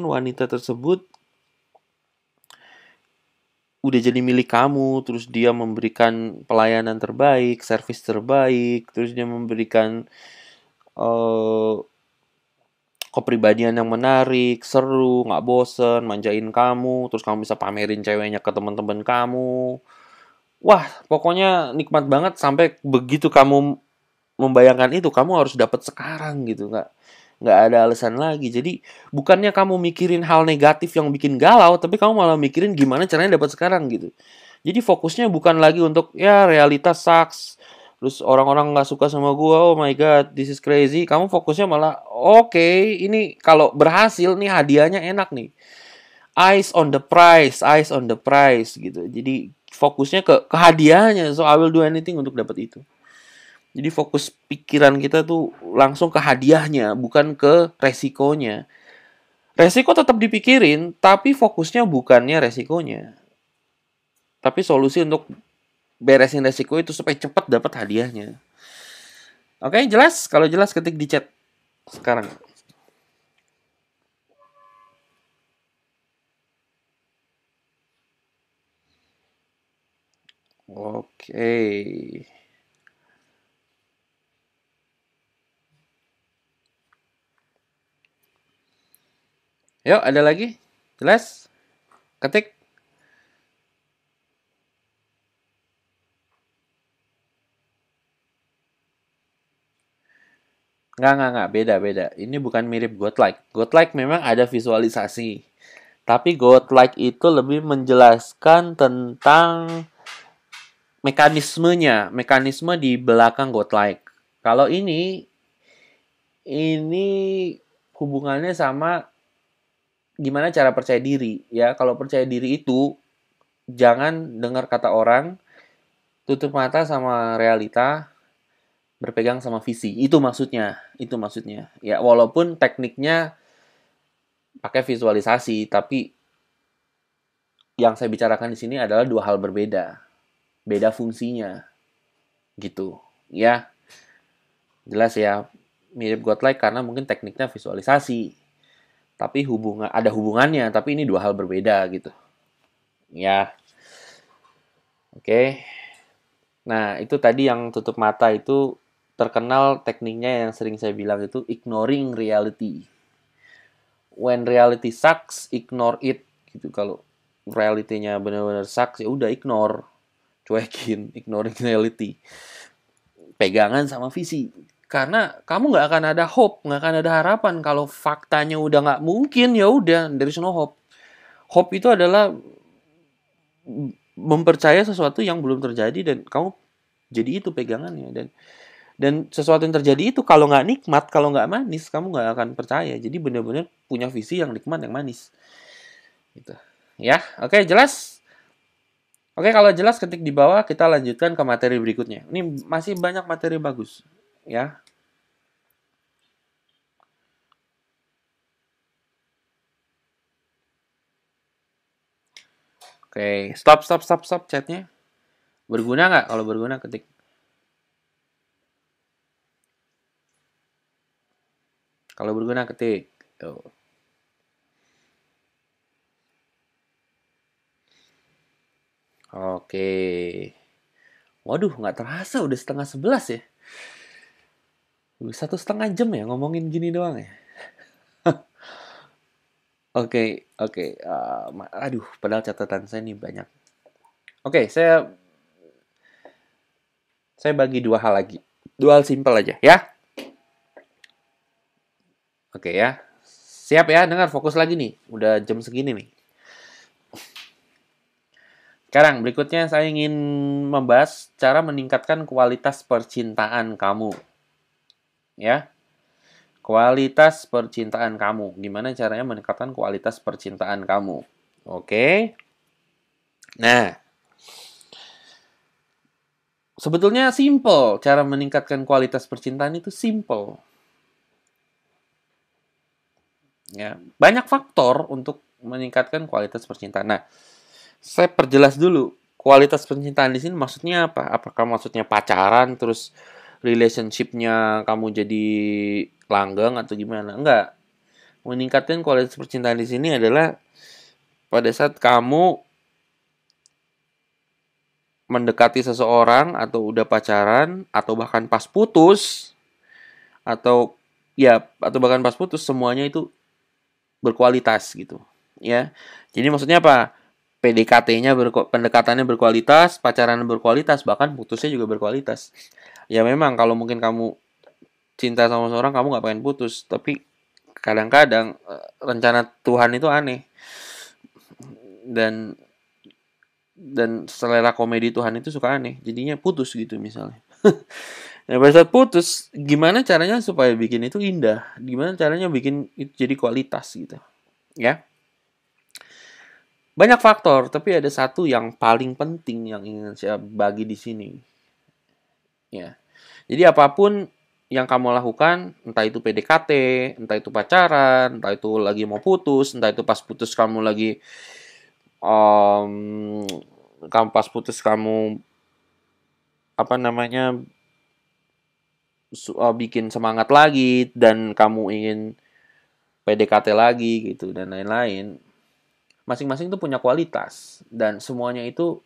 wanita tersebut udah jadi milik kamu, terus dia memberikan pelayanan terbaik, servis terbaik, terus dia memberikan uh, kepribadian yang menarik, seru, nggak bosen, manjain kamu, terus kamu bisa pamerin ceweknya ke teman-teman kamu. Wah, pokoknya nikmat banget sampai begitu kamu membayangkan itu, kamu harus dapat sekarang gitu, nggak ada alasan lagi. Jadi bukannya kamu mikirin hal negatif yang bikin galau, tapi kamu malah mikirin gimana caranya dapat sekarang gitu. Jadi fokusnya bukan lagi untuk ya realitas sucks, terus orang-orang nggak suka sama gua, oh my god, this is crazy. Kamu fokusnya malah oke, ini kalau berhasil nih hadiahnya enak nih. Eyes on the prize gitu. Jadi fokusnya ke hadiahnya, so I will do anything untuk dapat itu. Jadi fokus pikiran kita tuh langsung ke hadiahnya, bukan ke resikonya. Resiko tetap dipikirin, tapi fokusnya bukannya resikonya. Tapi solusi untuk beresin resiko itu supaya cepat dapat hadiahnya. Oke, jelas? Kalau jelas ketik di chat sekarang. Oke. Yuk, ada lagi? Jelas? Ketik. Nggak. Beda. Ini bukan mirip Godlike. Godlike memang ada visualisasi. Tapi Godlike itu lebih menjelaskan tentang mekanisme di belakang Godlike. Kalau ini hubungannya sama gimana cara percaya diri ya. Kalau percaya diri itu jangan dengar kata orang, tutup mata sama realita, berpegang sama visi. Itu maksudnya. Ya, walaupun tekniknya pakai visualisasi, tapi yang saya bicarakan di sini adalah dua hal berbeda. Beda fungsinya. Gitu. Ya, jelas ya. Mirip Godlike karena mungkin tekniknya visualisasi. Tapi ada hubungannya, tapi ini dua hal berbeda gitu. Ya. Oke. Nah, itu tadi yang tutup mata itu terkenal tekniknya yang sering saya bilang itu ignoring reality. When reality sucks, ignore it gitu. Kalau realitinya benar-benar sucks ya udah ignore, cuekin, ignoring reality. Pegangan sama visi. Karena kamu nggak akan ada hope, nggak akan ada harapan kalau faktanya udah nggak mungkin, ya udah, there is no hope. Hope itu adalah mempercaya sesuatu yang belum terjadi dan kamu jadi itu pegangannya. Dan Dan sesuatu yang terjadi itu kalau nggak nikmat, kalau nggak manis, kamu nggak akan percaya. Jadi benar-benar punya visi yang nikmat, yang manis. Gitu. Ya, oke, jelas. Oke, kalau jelas ketik di bawah, kita lanjutkan ke materi berikutnya. Ini masih banyak materi bagus. Ya. Oke, stop chatnya. Berguna nggak? Kalau berguna ketik. Kalau berguna ketik. Tuh. Oke. Waduh, nggak terasa udah 10:30 ya. 1,5 jam ya ngomongin gini doang ya. Oke. Aduh, padahal catatan saya nih banyak. Oke, saya bagi dua hal lagi. Dua hal simpel aja ya. Oke ya. Siap ya, dengar fokus lagi nih. Udah jam segini nih. Sekarang berikutnya saya ingin membahas cara meningkatkan kualitas percintaan kamu. Ya. Kualitas percintaan kamu. Gimana caranya meningkatkan kualitas percintaan kamu? Oke. Nah, sebetulnya simple. Cara meningkatkan kualitas percintaan itu simple. Ya, banyak faktor untuk meningkatkan kualitas percintaan. Nah, saya perjelas dulu. Kualitas percintaan di sini maksudnya apa? Apakah maksudnya pacaran terus relationship-nya kamu jadi langgeng atau gimana? Enggak. Meningkatkan kualitas percintaan di sini adalah pada saat kamu mendekati seseorang atau udah pacaran atau bahkan pas putus atau bahkan pas putus semuanya itu berkualitas gitu ya. Jadi maksudnya apa? Pendekatannya berkualitas, pacaran berkualitas, bahkan putusnya juga berkualitas. Ya memang kalau mungkin kamu cinta sama seseorang kamu nggak pengen putus, tapi kadang-kadang rencana Tuhan itu aneh dan selera komedi Tuhan itu suka aneh, jadinya putus gitu misalnya. Nah, pada saat putus, gimana caranya supaya bikin itu indah? Gimana caranya bikin itu jadi kualitas gitu? Ya. Banyak faktor, tapi ada satu yang paling penting yang ingin saya bagi di sini. Ya. Jadi apapun yang kamu lakukan, entah itu PDKT, entah itu pacaran, entah itu lagi mau putus, entah itu pas putus kamu lagi um, kamu pas putus kamu apa namanya bikin semangat lagi dan kamu ingin PDKT lagi gitu dan lain-lain. Masing-masing itu punya kualitas dan semuanya itu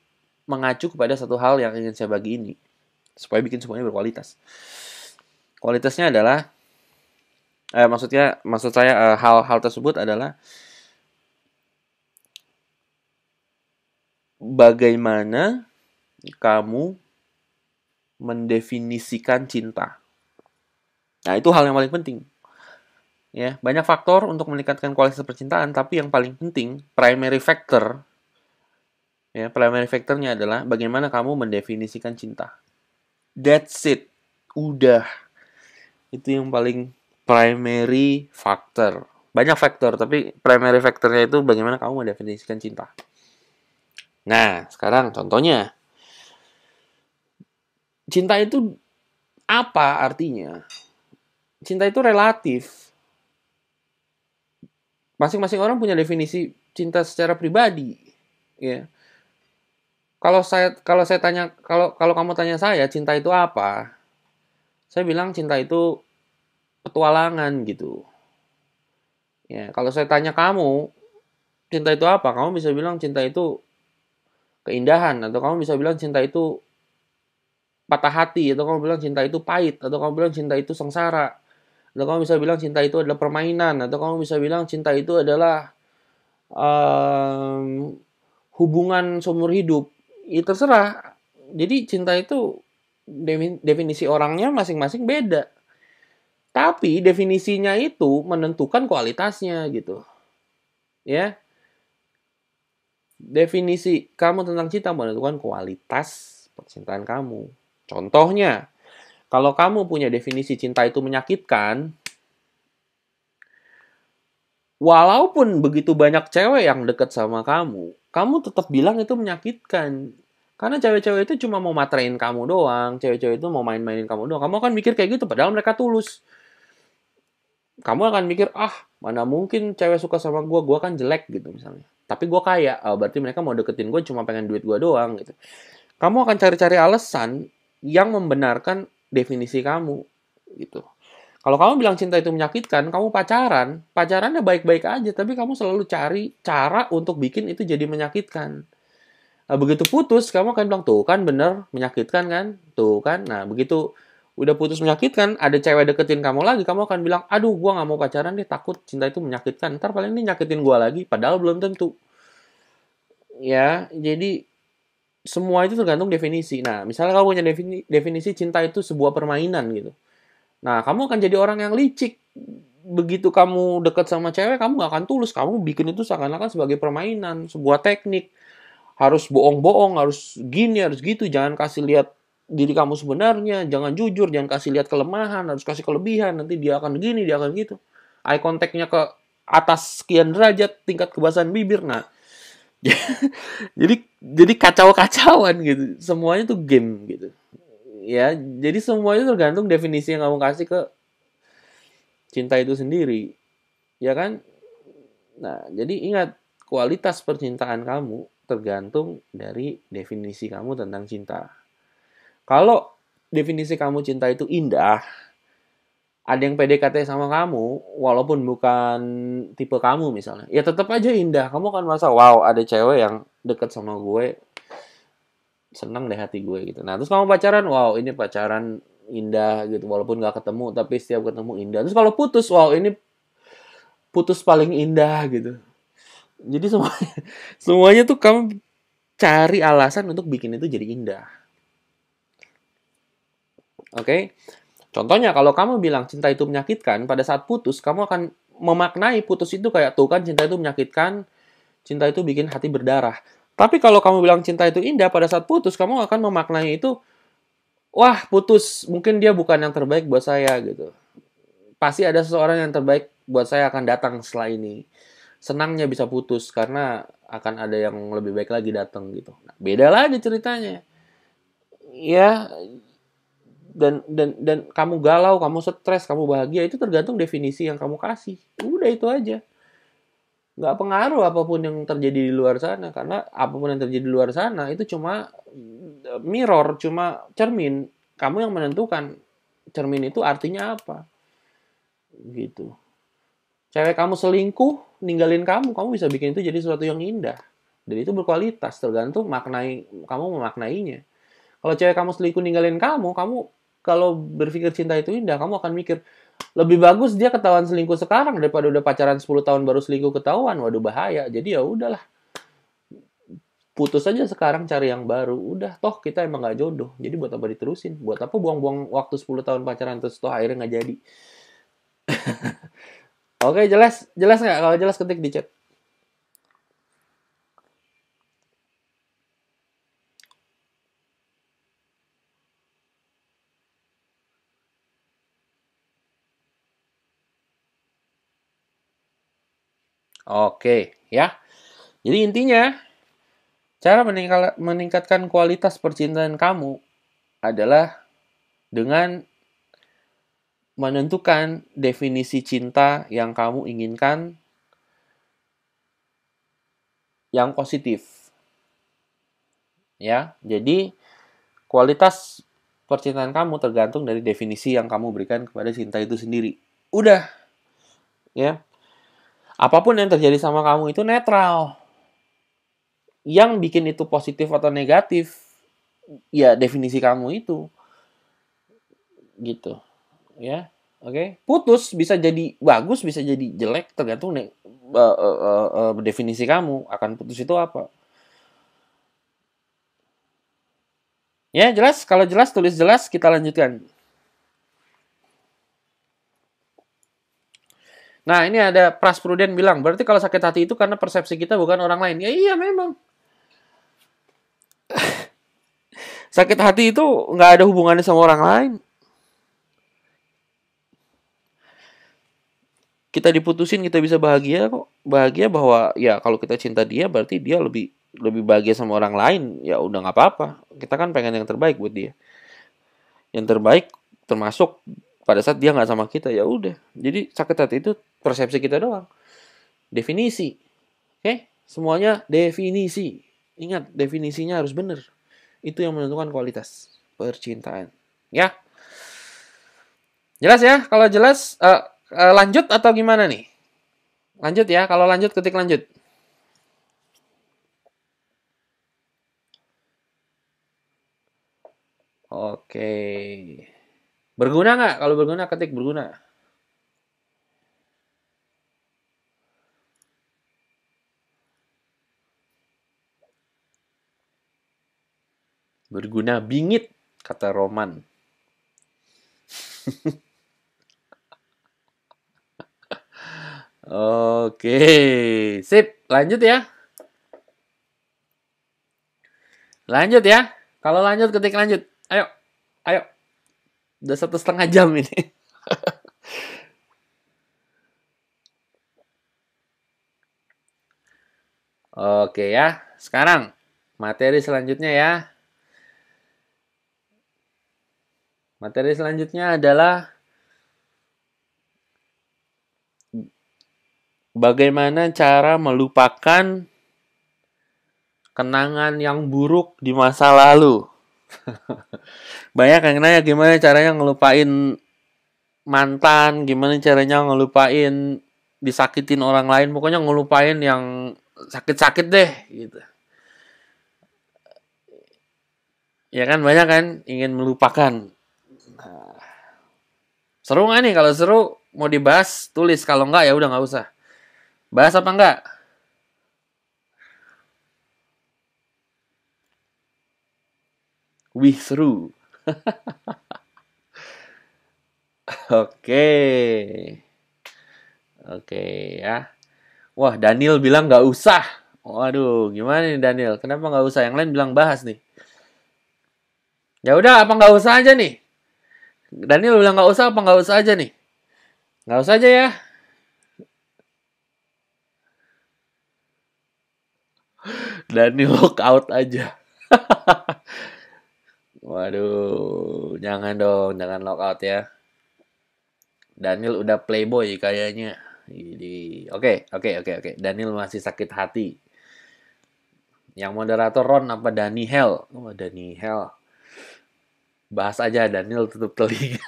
mengacu kepada satu hal yang ingin saya bagi ini supaya bikin semuanya berkualitas. Kualitasnya adalah maksud saya hal-hal tersebut adalah bagaimana kamu mendefinisikan cinta. Nah, itu hal yang paling penting. Ya, banyak faktor untuk meningkatkan kualitas percintaan, tapi yang paling penting, primary factornya adalah bagaimana kamu mendefinisikan cinta. That's it. Udah. Itu yang paling primary factor. Banyak faktor, tapi primary factornya itu bagaimana kamu mendefinisikan cinta. Nah, sekarang contohnya. Cinta itu apa artinya? Cinta itu relatif. Masing-masing orang punya definisi cinta secara pribadi, ya. Kalau kamu tanya saya cinta itu apa? Saya bilang cinta itu petualangan gitu. Ya, kalau saya tanya kamu cinta itu apa? Kamu bisa bilang cinta itu keindahan atau kamu bisa bilang cinta itu patah hati atau kamu bilang cinta itu pahit atau kamu bilang cinta itu sengsara. Atau kamu bisa bilang cinta itu adalah permainan atau kamu bisa bilang cinta itu adalah um, hubungan seumur hidup. Ya terserah. Jadi cinta itu definisi orangnya masing-masing beda. Tapi definisinya itu menentukan kualitasnya gitu. Ya. Definisi kamu tentang cinta menentukan kualitas percintaan kamu. Contohnya, Kalau kamu punya definisi cinta itu menyakitkan, walaupun begitu banyak cewek yang deket sama kamu tetap bilang itu menyakitkan. Karena cewek-cewek itu cuma mau materin kamu doang, cewek-cewek itu mau main-mainin kamu doang. Kamu akan mikir kayak gitu, padahal mereka tulus. Kamu akan mikir, mana mungkin cewek suka sama gue kan jelek gitu misalnya. Tapi gue kaya, berarti mereka mau deketin gue cuma pengen duit gue doang gitu. Kamu akan cari-cari alasan yang membenarkan definisi kamu gitu. Kalau kamu bilang cinta itu menyakitkan, kamu pacarannya baik-baik aja, tapi kamu selalu cari cara untuk bikin itu jadi menyakitkan. Nah, begitu putus, kamu akan bilang, tuh kan bener, menyakitkan kan? Tuh kan, nah begitu udah putus menyakitkan, ada cewek deketin kamu lagi, kamu akan bilang, aduh gue gak mau pacaran deh, takut cinta itu menyakitkan. Ntar paling ini nyakitin gue lagi, padahal belum tentu. Ya, jadi semua itu tergantung definisi. Nah, misalnya kamu punya definisi cinta itu sebuah permainan gitu. Nah, kamu akan jadi orang yang licik. Begitu kamu deket sama cewek, kamu gak akan tulus. Kamu bikin itu seakan-akan sebagai permainan, sebuah teknik. Harus bohong-bohong, harus gini, harus gitu. Jangan kasih lihat diri kamu sebenarnya. Jangan jujur, jangan kasih lihat kelemahan. Harus kasih kelebihan. Nanti dia akan gini, dia akan gitu. Eye contact-nya ke atas sekian derajat, tingkat kebasahan bibir. Nah, jadi kacau-kacauan gitu. Semuanya tuh game gitu. Ya, jadi semuanya tergantung definisi yang kamu kasih ke cinta itu sendiri. Ya kan? Nah, jadi ingat, kualitas percintaan kamu tergantung dari definisi kamu tentang cinta. Kalau definisi kamu cinta itu indah, ada yang PDKT sama kamu, walaupun bukan tipe kamu misalnya, ya tetap aja indah. Kamu kan merasa, wow, ada cewek yang deket sama gue, seneng deh hati gue gitu. Nah, terus kamu pacaran, wow, ini pacaran indah gitu, walaupun gak ketemu, tapi setiap ketemu indah. Terus kalau putus, wow, ini putus paling indah gitu. Jadi semuanya, semuanya tuh kamu cari alasan untuk bikin itu jadi indah. Oke? Contohnya, kalau kamu bilang cinta itu menyakitkan, pada saat putus, kamu akan memaknai putus itu kayak, tuh kan cinta itu menyakitkan, cinta itu bikin hati berdarah. Tapi kalau kamu bilang cinta itu indah, pada saat putus, kamu akan memaknai itu, wah, putus, mungkin dia bukan yang terbaik buat saya gitu. Pasti ada seseorang yang terbaik buat saya akan datang setelah ini. Senangnya bisa putus karena akan ada yang lebih baik lagi datang gitu. Nah, beda lagi ceritanya. Ya, dan kamu galau, kamu stres, kamu bahagia, itu tergantung definisi yang kamu kasih. Udah itu aja. Nggak pengaruh apapun yang terjadi di luar sana, karena apapun yang terjadi di luar sana itu cuma mirror, cuma cermin. Kamu yang menentukan cermin itu artinya apa. Gitu. Cewek kamu selingkuh, ninggalin kamu bisa bikin itu jadi sesuatu yang indah. Dan itu berkualitas, tergantung kamu memaknainya. Kalau cewek kamu selingkuh ninggalin kamu kalau berpikir cinta itu indah, kamu akan mikir, lebih bagus dia ketahuan selingkuh sekarang daripada udah pacaran 10 tahun baru selingkuh ketahuan. Waduh, bahaya. Jadi ya udahlah. Putus aja sekarang, cari yang baru. Udah, toh kita emang gak jodoh. Jadi buat apa diterusin? Buat apa buang-buang waktu 10 tahun pacaran terus toh akhirnya gak jadi. Oke, jelas? Jelas nggak? Kalau jelas ketik di chat. Oke, ya. Jadi intinya, cara meningkatkan kualitas percintaan kamu adalah dengan menentukan definisi cinta yang kamu inginkan yang positif. Ya, jadi kualitas percintaan kamu tergantung dari definisi yang kamu berikan kepada cinta itu sendiri. Udah, ya. Apapun yang terjadi sama kamu itu netral. Yang bikin itu positif atau negatif, ya definisi kamu itu. Gitu. Ya, oke. Putus bisa jadi bagus, bisa jadi jelek, tergantung definisi kamu akan putus itu apa. Ya, jelas? Kalau jelas, tulis jelas, kita lanjutkan. Nah, ini ada Pras Pruden bilang, berarti kalau sakit hati itu karena persepsi kita bukan orang lain. Ya iya, memang. Sakit hati itu nggak ada hubungannya sama orang lain. kita diputusin kita bisa bahagia kok. Bahagia bahwa ya kalau kita cinta dia berarti dia lebih lebih bahagia sama orang lain, ya udah nggak apa-apa. Kita kan pengen yang terbaik buat dia. Yang terbaik termasuk pada saat dia nggak sama kita, ya udah. Jadi sakit hati itu persepsi kita doang. Definisi. Oke? Semuanya definisi. Ingat, definisinya harus benar. Itu yang menentukan kualitas percintaan. Ya. Jelas ya? Kalau jelas lanjut atau gimana nih? Lanjut ya. Kalau lanjut ketik lanjut. Oke. Berguna nggak? Kalau berguna ketik berguna. Berguna bingit, kata Roman. Oke, sip. Lanjut ya. Lanjut ya. Kalau lanjut ketik lanjut. Ayo, ayo. Udah 1,5 jam ini. Oke ya. Sekarang materi selanjutnya ya. Materi selanjutnya adalah bagaimana cara melupakan kenangan yang buruk di masa lalu. Banyak yang nanya gimana caranya ngelupain mantan, gimana caranya ngelupain disakitin orang lain, pokoknya ngelupain yang sakit-sakit deh gitu. Ya kan banyak kan ingin melupakan. Nah, seru nggak nih? Kalau seru mau dibahas tulis, kalau nggak ya udah nggak usah. Bahas apa enggak? Wih seru. Oke. Oke ya. Wah, Daniel bilang nggak usah. Waduh, gimana nih Daniel? Kenapa nggak usah? Yang lain bilang bahas nih. Ya udah, apa nggak usah aja nih? Daniel bilang nggak usah, apa nggak usah aja nih? Nggak usah aja ya. Daniel lock out aja. Waduh, jangan dong, jangan lock out ya. Daniel udah playboy kayaknya. Jadi, oke. Daniel masih sakit hati. Yang moderator Ron apa Daniel? Oh, Daniel. Bahas aja Daniel tutup telinga.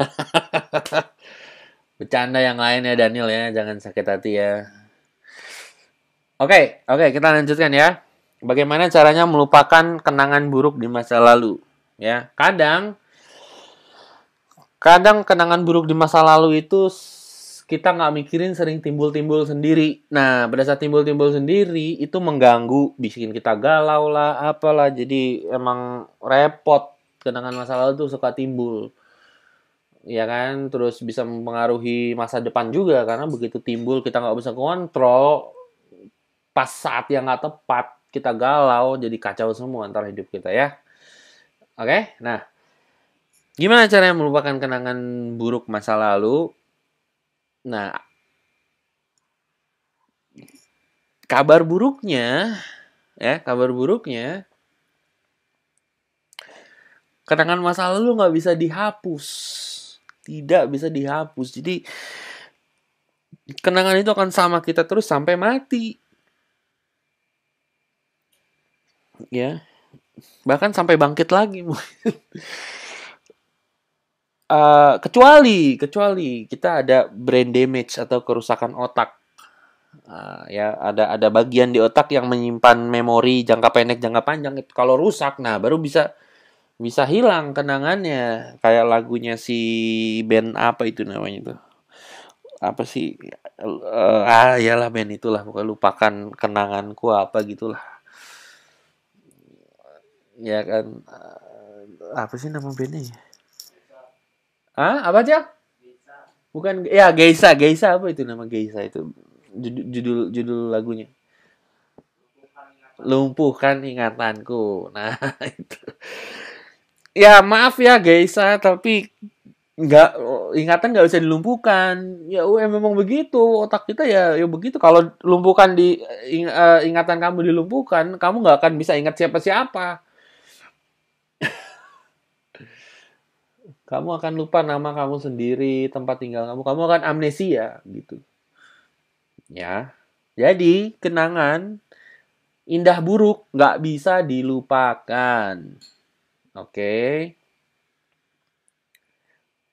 Bercanda yang lain ya Daniel ya, jangan sakit hati ya. Oke, kita lanjutkan ya. Bagaimana caranya melupakan kenangan buruk di masa lalu? Ya, kadang kenangan buruk di masa lalu itu kita nggak mikirin sering timbul-timbul sendiri. Nah, pada saat timbul-timbul sendiri itu mengganggu, bikin kita galau lah, apalah. Jadi emang repot. Kenangan masa lalu tuh suka timbul. Ya kan, terus bisa mempengaruhi masa depan juga karena begitu timbul kita nggak bisa kontrol, pas saat yang nggak tepat kita galau, jadi kacau semua antara hidup kita ya. Oke, nah gimana caranya melupakan kenangan buruk masa lalu? Nah, kabar buruknya, kenangan masa lalu nggak bisa dihapus, tidak bisa dihapus. Jadi kenangan itu akan sama kita terus sampai mati, ya, bahkan sampai bangkit lagi. Kecuali kita ada brain damage atau kerusakan otak. Ya ada bagian di otak yang menyimpan memori jangka pendek jangka panjang. Itu kalau rusak, nah baru bisa hilang kenangannya. Kayak lagunya si band apa itu namanya itu, apa sih, iyalah band itulah, pokoknya lupakan kenanganku apa gitulah ya kan. Apa sih nama bandnya ya? Apa aja? Bukan ya, Geisa apa itu nama Geisa itu, judul lagunya lumpuhkan ingatanku. Nah itu ya, maaf ya Geisa, tapi nggak ingatan nggak bisa dilumpuhkan. Ya memang begitu, otak kita ya begitu. Kalau lumpuhkan ingatan kamu dilumpuhkan, kamu nggak akan bisa ingat siapa-siapa. Kamu akan lupa nama kamu sendiri, tempat tinggal kamu akan amnesia gitu. Ya, jadi kenangan indah buruk nggak bisa dilupakan. Oke,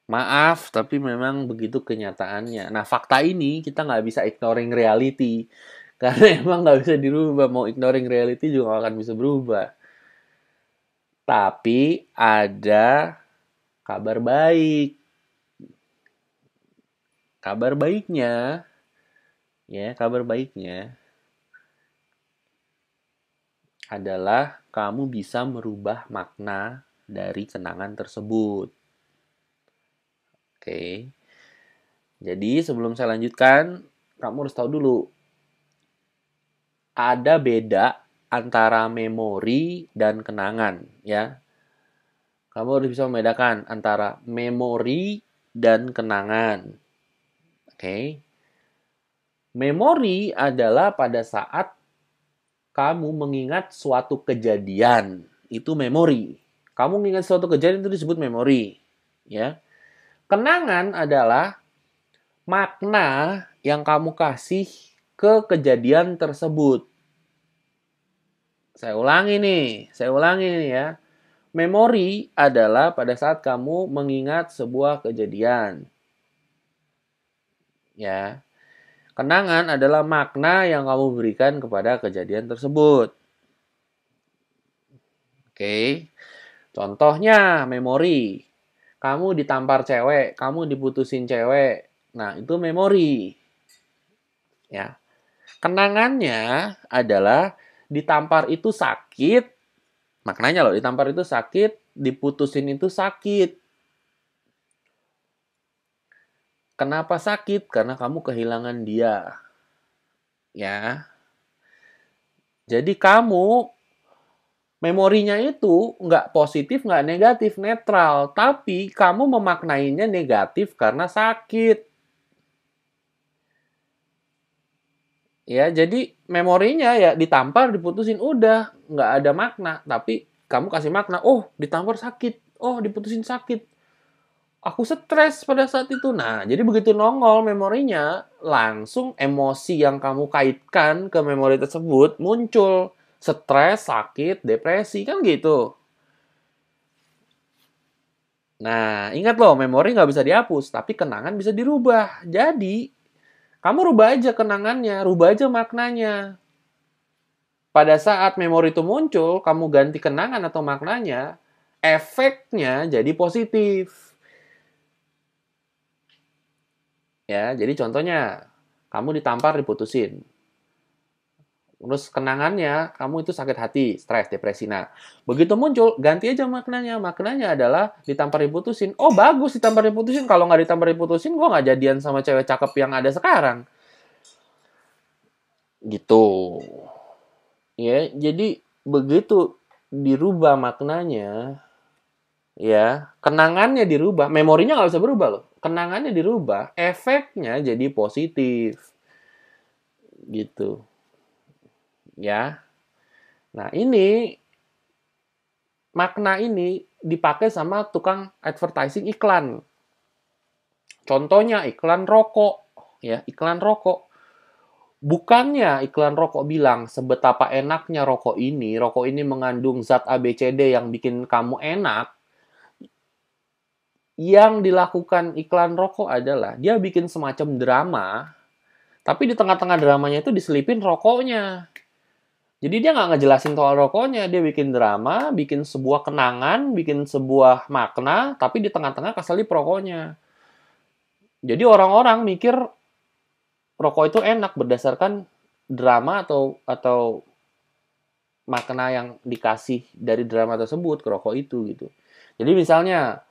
maaf tapi memang begitu kenyataannya. Nah, fakta ini kita nggak bisa ignoring reality. Karena emang nggak bisa dirubah. Mau ignoring reality juga nggak akan bisa berubah. Tapi ada kabar baik. Kabar baiknya, kabar baiknya adalah kamu bisa merubah makna dari kenangan tersebut. Oke. Jadi sebelum saya lanjutkan, kamu harus tahu dulu ada beda antara memori dan kenangan, ya. Kamu harus bisa membedakan antara memori dan kenangan. Oke. Memori adalah pada saat kamu mengingat suatu kejadian. Itu memori. Kamu mengingat suatu kejadian itu disebut memori, ya. Kenangan adalah makna yang kamu kasih ke kejadian tersebut. Saya ulangi nih ya. Memori adalah pada saat kamu mengingat sebuah kejadian. Ya. Kenangan adalah makna yang kamu berikan kepada kejadian tersebut. Oke. Contohnya memori. Kamu ditampar cewek, kamu diputusin cewek. Nah, itu memori. Ya. Kenangannya adalah ditampar itu sakit. Maknanya loh, ditampar itu sakit, diputusin itu sakit. Kenapa sakit? Karena kamu kehilangan dia. Ya. Jadi kamu memorinya itu nggak positif, nggak negatif, netral. Tapi kamu memaknainya negatif karena sakit. Ya, jadi memorinya ya ditampar, diputusin, udah. Nggak ada makna. Tapi kamu kasih makna, oh ditampar sakit, oh diputusin sakit. Aku stres pada saat itu. Nah, jadi begitu nongol memorinya, langsung emosi yang kamu kaitkan ke memori tersebut muncul. Stres, sakit, depresi, kan gitu. Nah, ingat loh, memori nggak bisa dihapus, tapi kenangan bisa dirubah. Jadi, kamu rubah aja kenangannya, rubah aja maknanya. Pada saat memori itu muncul, kamu ganti kenangan atau maknanya, efeknya jadi positif. Ya, jadi contohnya, kamu ditampar, diputusin. Terus kenangannya, kamu itu sakit hati, stres, depresi. Nah, begitu muncul, ganti aja maknanya. Maknanya adalah ditampar diputusin. Oh, bagus ditampar diputusin. Kalau nggak ditampar diputusin, gue nggak jadian sama cewek cakep yang ada sekarang. Gitu. Ya, jadi begitu dirubah maknanya, ya, kenangannya dirubah, memorinya nggak bisa berubah loh. Kenangannya dirubah, efeknya jadi positif. Gitu. Ya. Nah, ini makna ini dipakai sama tukang advertising iklan. Contohnya iklan rokok, ya, iklan rokok. Bukannya iklan rokok bilang sebetapa enaknya rokok ini mengandung zat ABCD yang bikin kamu enak. Yang dilakukan iklan rokok adalah dia bikin semacam drama, tapi di tengah-tengah dramanya itu diselipin rokoknya. Jadi dia nggak ngejelasin soal rokoknya, dia bikin drama, bikin sebuah kenangan, bikin sebuah makna, tapi di tengah-tengah keselip rokoknya. Jadi orang-orang mikir rokok itu enak berdasarkan drama atau makna yang dikasih dari drama tersebut ke rokok itu gitu. Jadi misalnya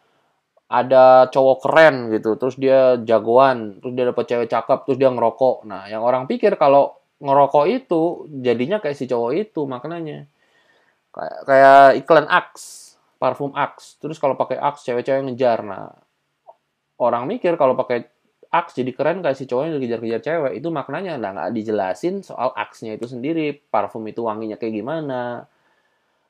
ada cowok keren gitu, terus dia jagoan, terus dia dapet cewek cakep, terus dia ngerokok. Nah, yang orang pikir kalau ngerokok itu jadinya kayak si cowok itu maknanya. Kayak iklan Axe, parfum Axe. Terus kalau pakai Axe cewek-cewek ngejar. Nah, orang mikir kalau pakai aks jadi keren kayak si cowoknya dikejar-kejar cewek. Itu maknanya nggak dijelasin soal aksnya itu sendiri. Parfum itu wanginya kayak gimana,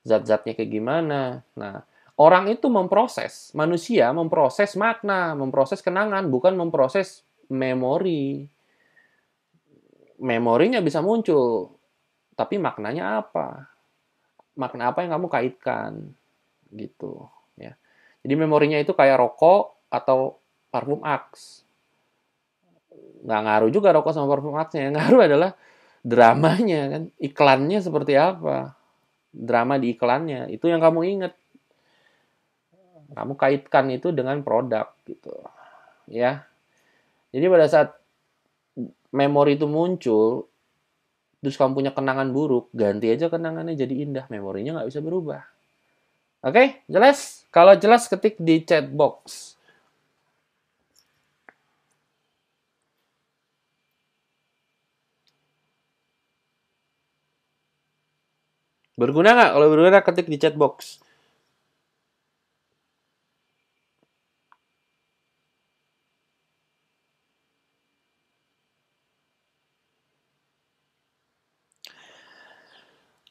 zat-zatnya kayak gimana. Nah, orang itu memproses, manusia memproses makna, memproses kenangan, bukan memproses memori. Memorinya bisa muncul, tapi maknanya apa? Makna apa yang kamu kaitkan gitu ya. Jadi memorinya itu kayak rokok atau parfum Axe. Nggak ngaruh juga rokok sama parfum Axe-nya. Yang ngaruh adalah dramanya kan, iklannya seperti apa. Drama di iklannya itu yang kamu ingat. Kamu kaitkan itu dengan produk gitu. Ya. Jadi pada saat memori itu muncul, terus kamu punya kenangan buruk, ganti aja kenangannya jadi indah, memorinya nggak bisa berubah. Oke, jelas? Kalau jelas ketik di chat box. Berguna nggak? Kalau berguna ketik di chat box.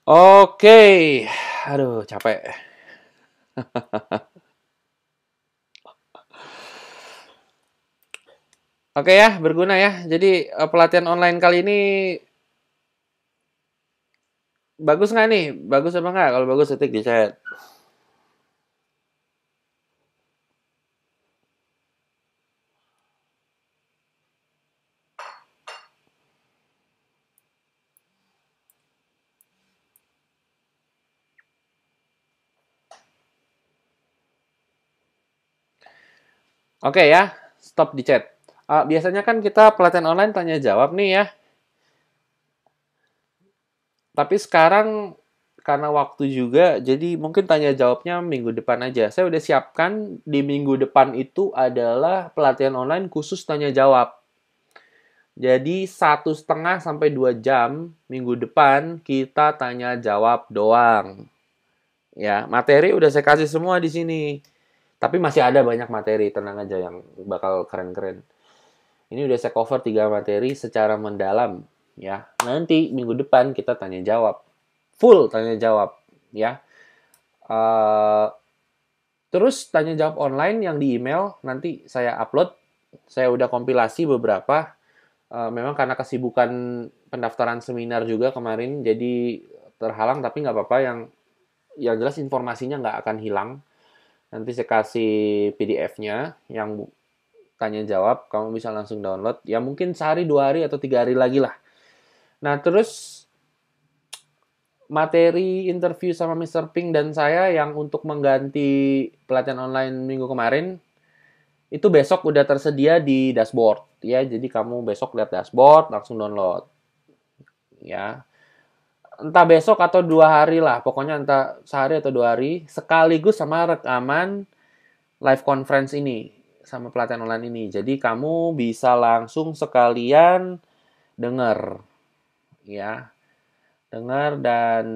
Oke, aduh capek. Oke ya, berguna ya. Jadi pelatihan online kali ini bagus nggak nih? Bagus apa nggak? Kalau bagus ketik di chat. Oke ya, stop di chat. Biasanya kan kita pelatihan online tanya jawab nih ya. Tapi sekarang karena waktu juga, jadi mungkin tanya jawabnya minggu depan aja. Saya udah siapkan di minggu depan itu adalah pelatihan online khusus tanya jawab. Jadi 1,5 sampai 2 jam minggu depan kita tanya jawab doang. Ya, materi udah saya kasih semua di sini. Tapi masih ada banyak materi, tenang aja yang bakal keren-keren. Ini udah saya cover 3 materi secara mendalam. Ya, nanti minggu depan kita tanya jawab. Full tanya jawab. Ya, terus tanya jawab online yang di email nanti saya upload. Saya udah kompilasi beberapa. Memang karena kesibukan pendaftaran seminar juga kemarin, jadi terhalang. Tapi nggak apa-apa. Yang jelas informasinya nggak akan hilang. Nanti saya kasih PDF-nya yang tanya jawab. Kamu bisa langsung download. Ya mungkin sehari, 2 hari, atau 3 hari lagi lah. Nah terus materi interview sama Mr. Pink dan saya yang untuk mengganti pelatihan online minggu kemarin itu besok udah tersedia di dashboard ya. Jadi kamu besok lihat dashboard langsung download ya. Entah besok atau 2 hari lah, pokoknya entah sehari atau 2 hari sekaligus sama rekaman live conference ini sama pelatihan online ini. Jadi kamu bisa langsung sekalian denger ya. Dengar dan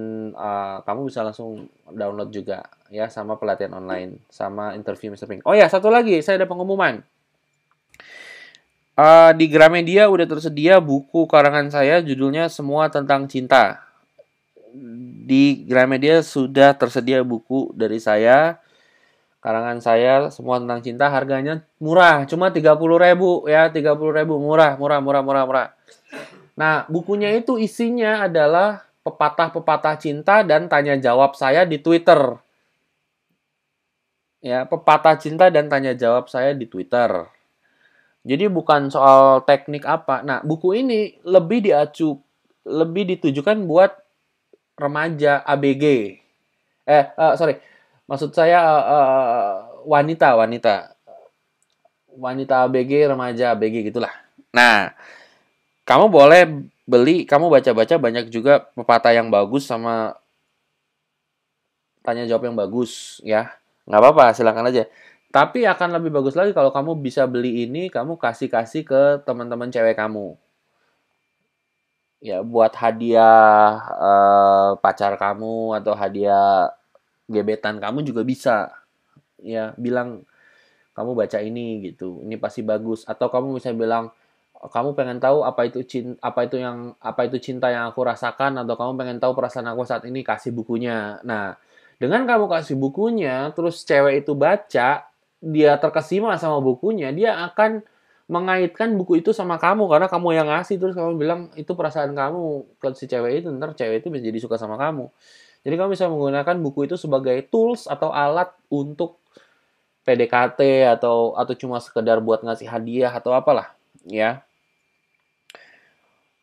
kamu bisa langsung download juga ya sama pelatihan online sama interview Mr. Pink. Oh ya, satu lagi, saya ada pengumuman. Di Gramedia udah tersedia buku karangan saya judulnya Semua Tentang Cinta. Di Gramedia sudah tersedia buku dari saya, karangan saya Semua Tentang Cinta, harganya murah, cuma 30.000 ya, 30.000, murah, murah, murah, murah, murah. Nah, bukunya itu isinya adalah pepatah-pepatah cinta dan tanya jawab saya di Twitter. Ya, pepatah cinta dan tanya jawab saya di Twitter. Jadi bukan soal teknik apa. Nah, buku ini lebih ditujukan buat remaja ABG. Sorry. Maksud saya wanita, wanita. Wanita ABG, remaja ABG gitulah. Nah, kamu boleh beli, kamu baca-baca banyak juga pepatah yang bagus sama tanya jawab yang bagus ya. Nggak apa-apa, silakan aja. Tapi akan lebih bagus lagi kalau kamu bisa beli ini, kamu kasih-kasih ke teman-teman cewek kamu. Ya, buat hadiah pacar kamu atau hadiah gebetan kamu juga bisa. Ya, bilang kamu baca ini gitu, ini pasti bagus. Atau kamu bisa bilang, kamu pengen tahu apa itu cinta yang aku rasakan, atau kamu pengen tahu perasaan aku saat ini, kasih bukunya. Nah, dengan kamu kasih bukunya, terus cewek itu baca, dia terkesima sama bukunya, dia akan mengaitkan buku itu sama kamu karena kamu yang ngasih, terus kamu bilang itu perasaan kamu ke si cewek itu, ntar cewek itu bisa jadi suka sama kamu. Jadi kamu bisa menggunakan buku itu sebagai tools atau alat untuk PDKT, atau cuma sekedar buat ngasih hadiah atau apalah, ya.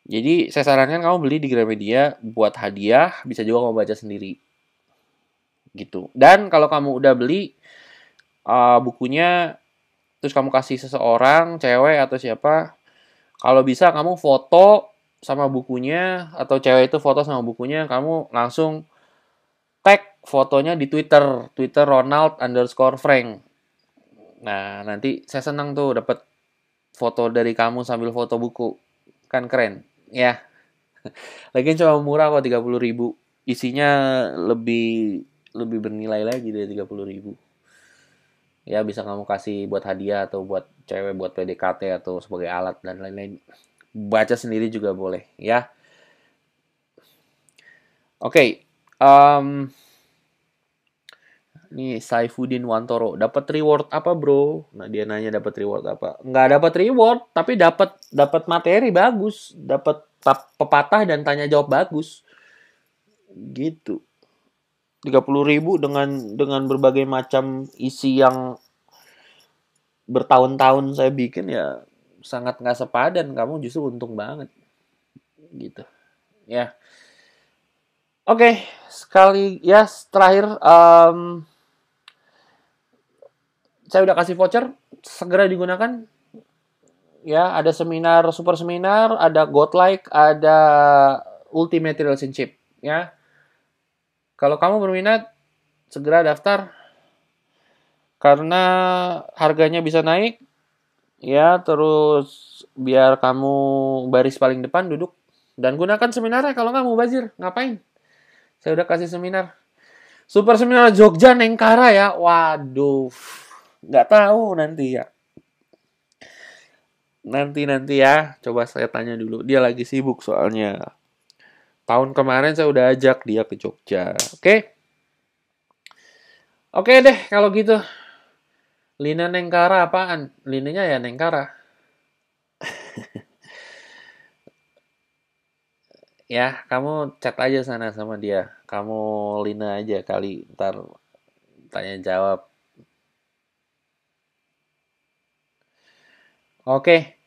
Jadi saya sarankan kamu beli di Gramedia buat hadiah, bisa juga kamu baca sendiri. Gitu. Dan kalau kamu udah beli bukunya, terus kamu kasih seseorang, cewek atau siapa, kalau bisa kamu foto sama bukunya, atau cewek itu foto sama bukunya, kamu langsung tag fotonya di Twitter Ronald_Frank. Nah, nanti saya senang tuh dapat foto dari kamu sambil foto buku. Kan keren, ya. Lagian cuma murah kok, 30.000. Isinya lebih lebih bernilai lagi dari 30.000. Ya, bisa kamu kasih buat hadiah atau buat cewek, buat PDKT atau sebagai alat dan lain-lain. Baca sendiri juga boleh, ya. Oke, Nih Saifuddin Wantoro, dapat reward apa bro? Nah dia nanya dapat reward apa? Nggak dapat reward, tapi dapat materi bagus, dapat pepatah dan tanya jawab bagus, gitu. 30.000 dengan berbagai macam isi yang bertahun-tahun saya bikin, ya sangat nggak sepadan. Kamu justru untung banget, gitu. Ya, oke. Sekali ya terakhir. Saya udah kasih voucher, segera digunakan. Ya, ada seminar, super seminar, ada godlike, ada ultimate relationship. Ya, kalau kamu berminat, segera daftar karena harganya bisa naik. Ya, terus biar kamu baris paling depan duduk dan gunakan seminarnya. Kalau nggak mau bazir, ngapain? Saya udah kasih seminar. Super seminar Jogja Nengkara ya. Waduh, nggak tahu nanti ya. Nanti ya, coba saya tanya dulu. Dia lagi sibuk soalnya. Tahun kemarin saya udah ajak dia ke Jogja. Oke? Oke deh kalau gitu. Lina Nengkara apaan? Linenya ya Nengkara. Ya, kamu chat aja sana sama dia. Kamu Lina aja kali, ntar tanya jawab. Oke.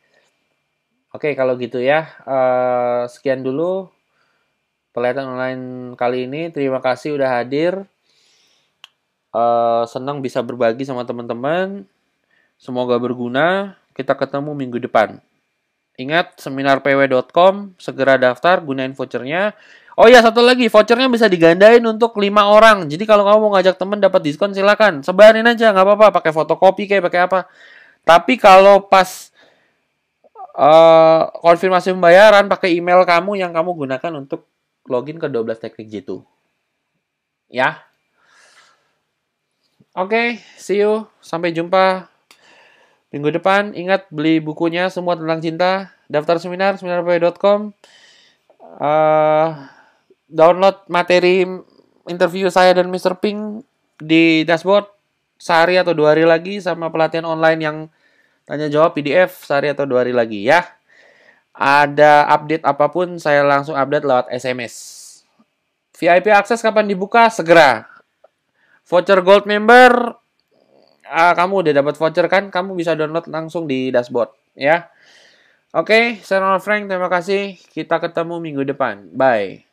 Oke, kalau gitu ya. Sekian dulu pelatihan online kali ini. Terima kasih udah hadir. Senang bisa berbagi sama teman-teman. Semoga berguna. Kita ketemu minggu depan. Ingat, seminarpw.com, segera daftar, gunain vouchernya. Oh ya, satu lagi, vouchernya bisa digandain untuk 5 orang. Jadi kalau kamu mau ngajak temen dapat diskon, silakan. Sebarin aja, nggak apa-apa. Pakai fotokopi kayak pakai apa. Tapi kalau pas konfirmasi pembayaran, pakai email kamu yang kamu gunakan untuk login ke 12 Teknik Jitu. Ya. Oke, see you. Sampai jumpa minggu depan. Ingat, beli bukunya Semua Tentang Cinta. Daftar seminar, seminarpw.com. Download materi interview saya dan Mr. Pink di dashboard sehari atau 2 hari lagi, sama pelatihan online yang tanya jawab PDF sehari atau 2 hari lagi ya. Ada update apapun saya langsung update lewat SMS. VIP akses kapan dibuka? Segera. Voucher Gold Member, kamu udah dapat voucher kan? Kamu bisa download langsung di dashboard ya. Oke, saya Ronald Frank, terima kasih. Kita ketemu minggu depan. Bye.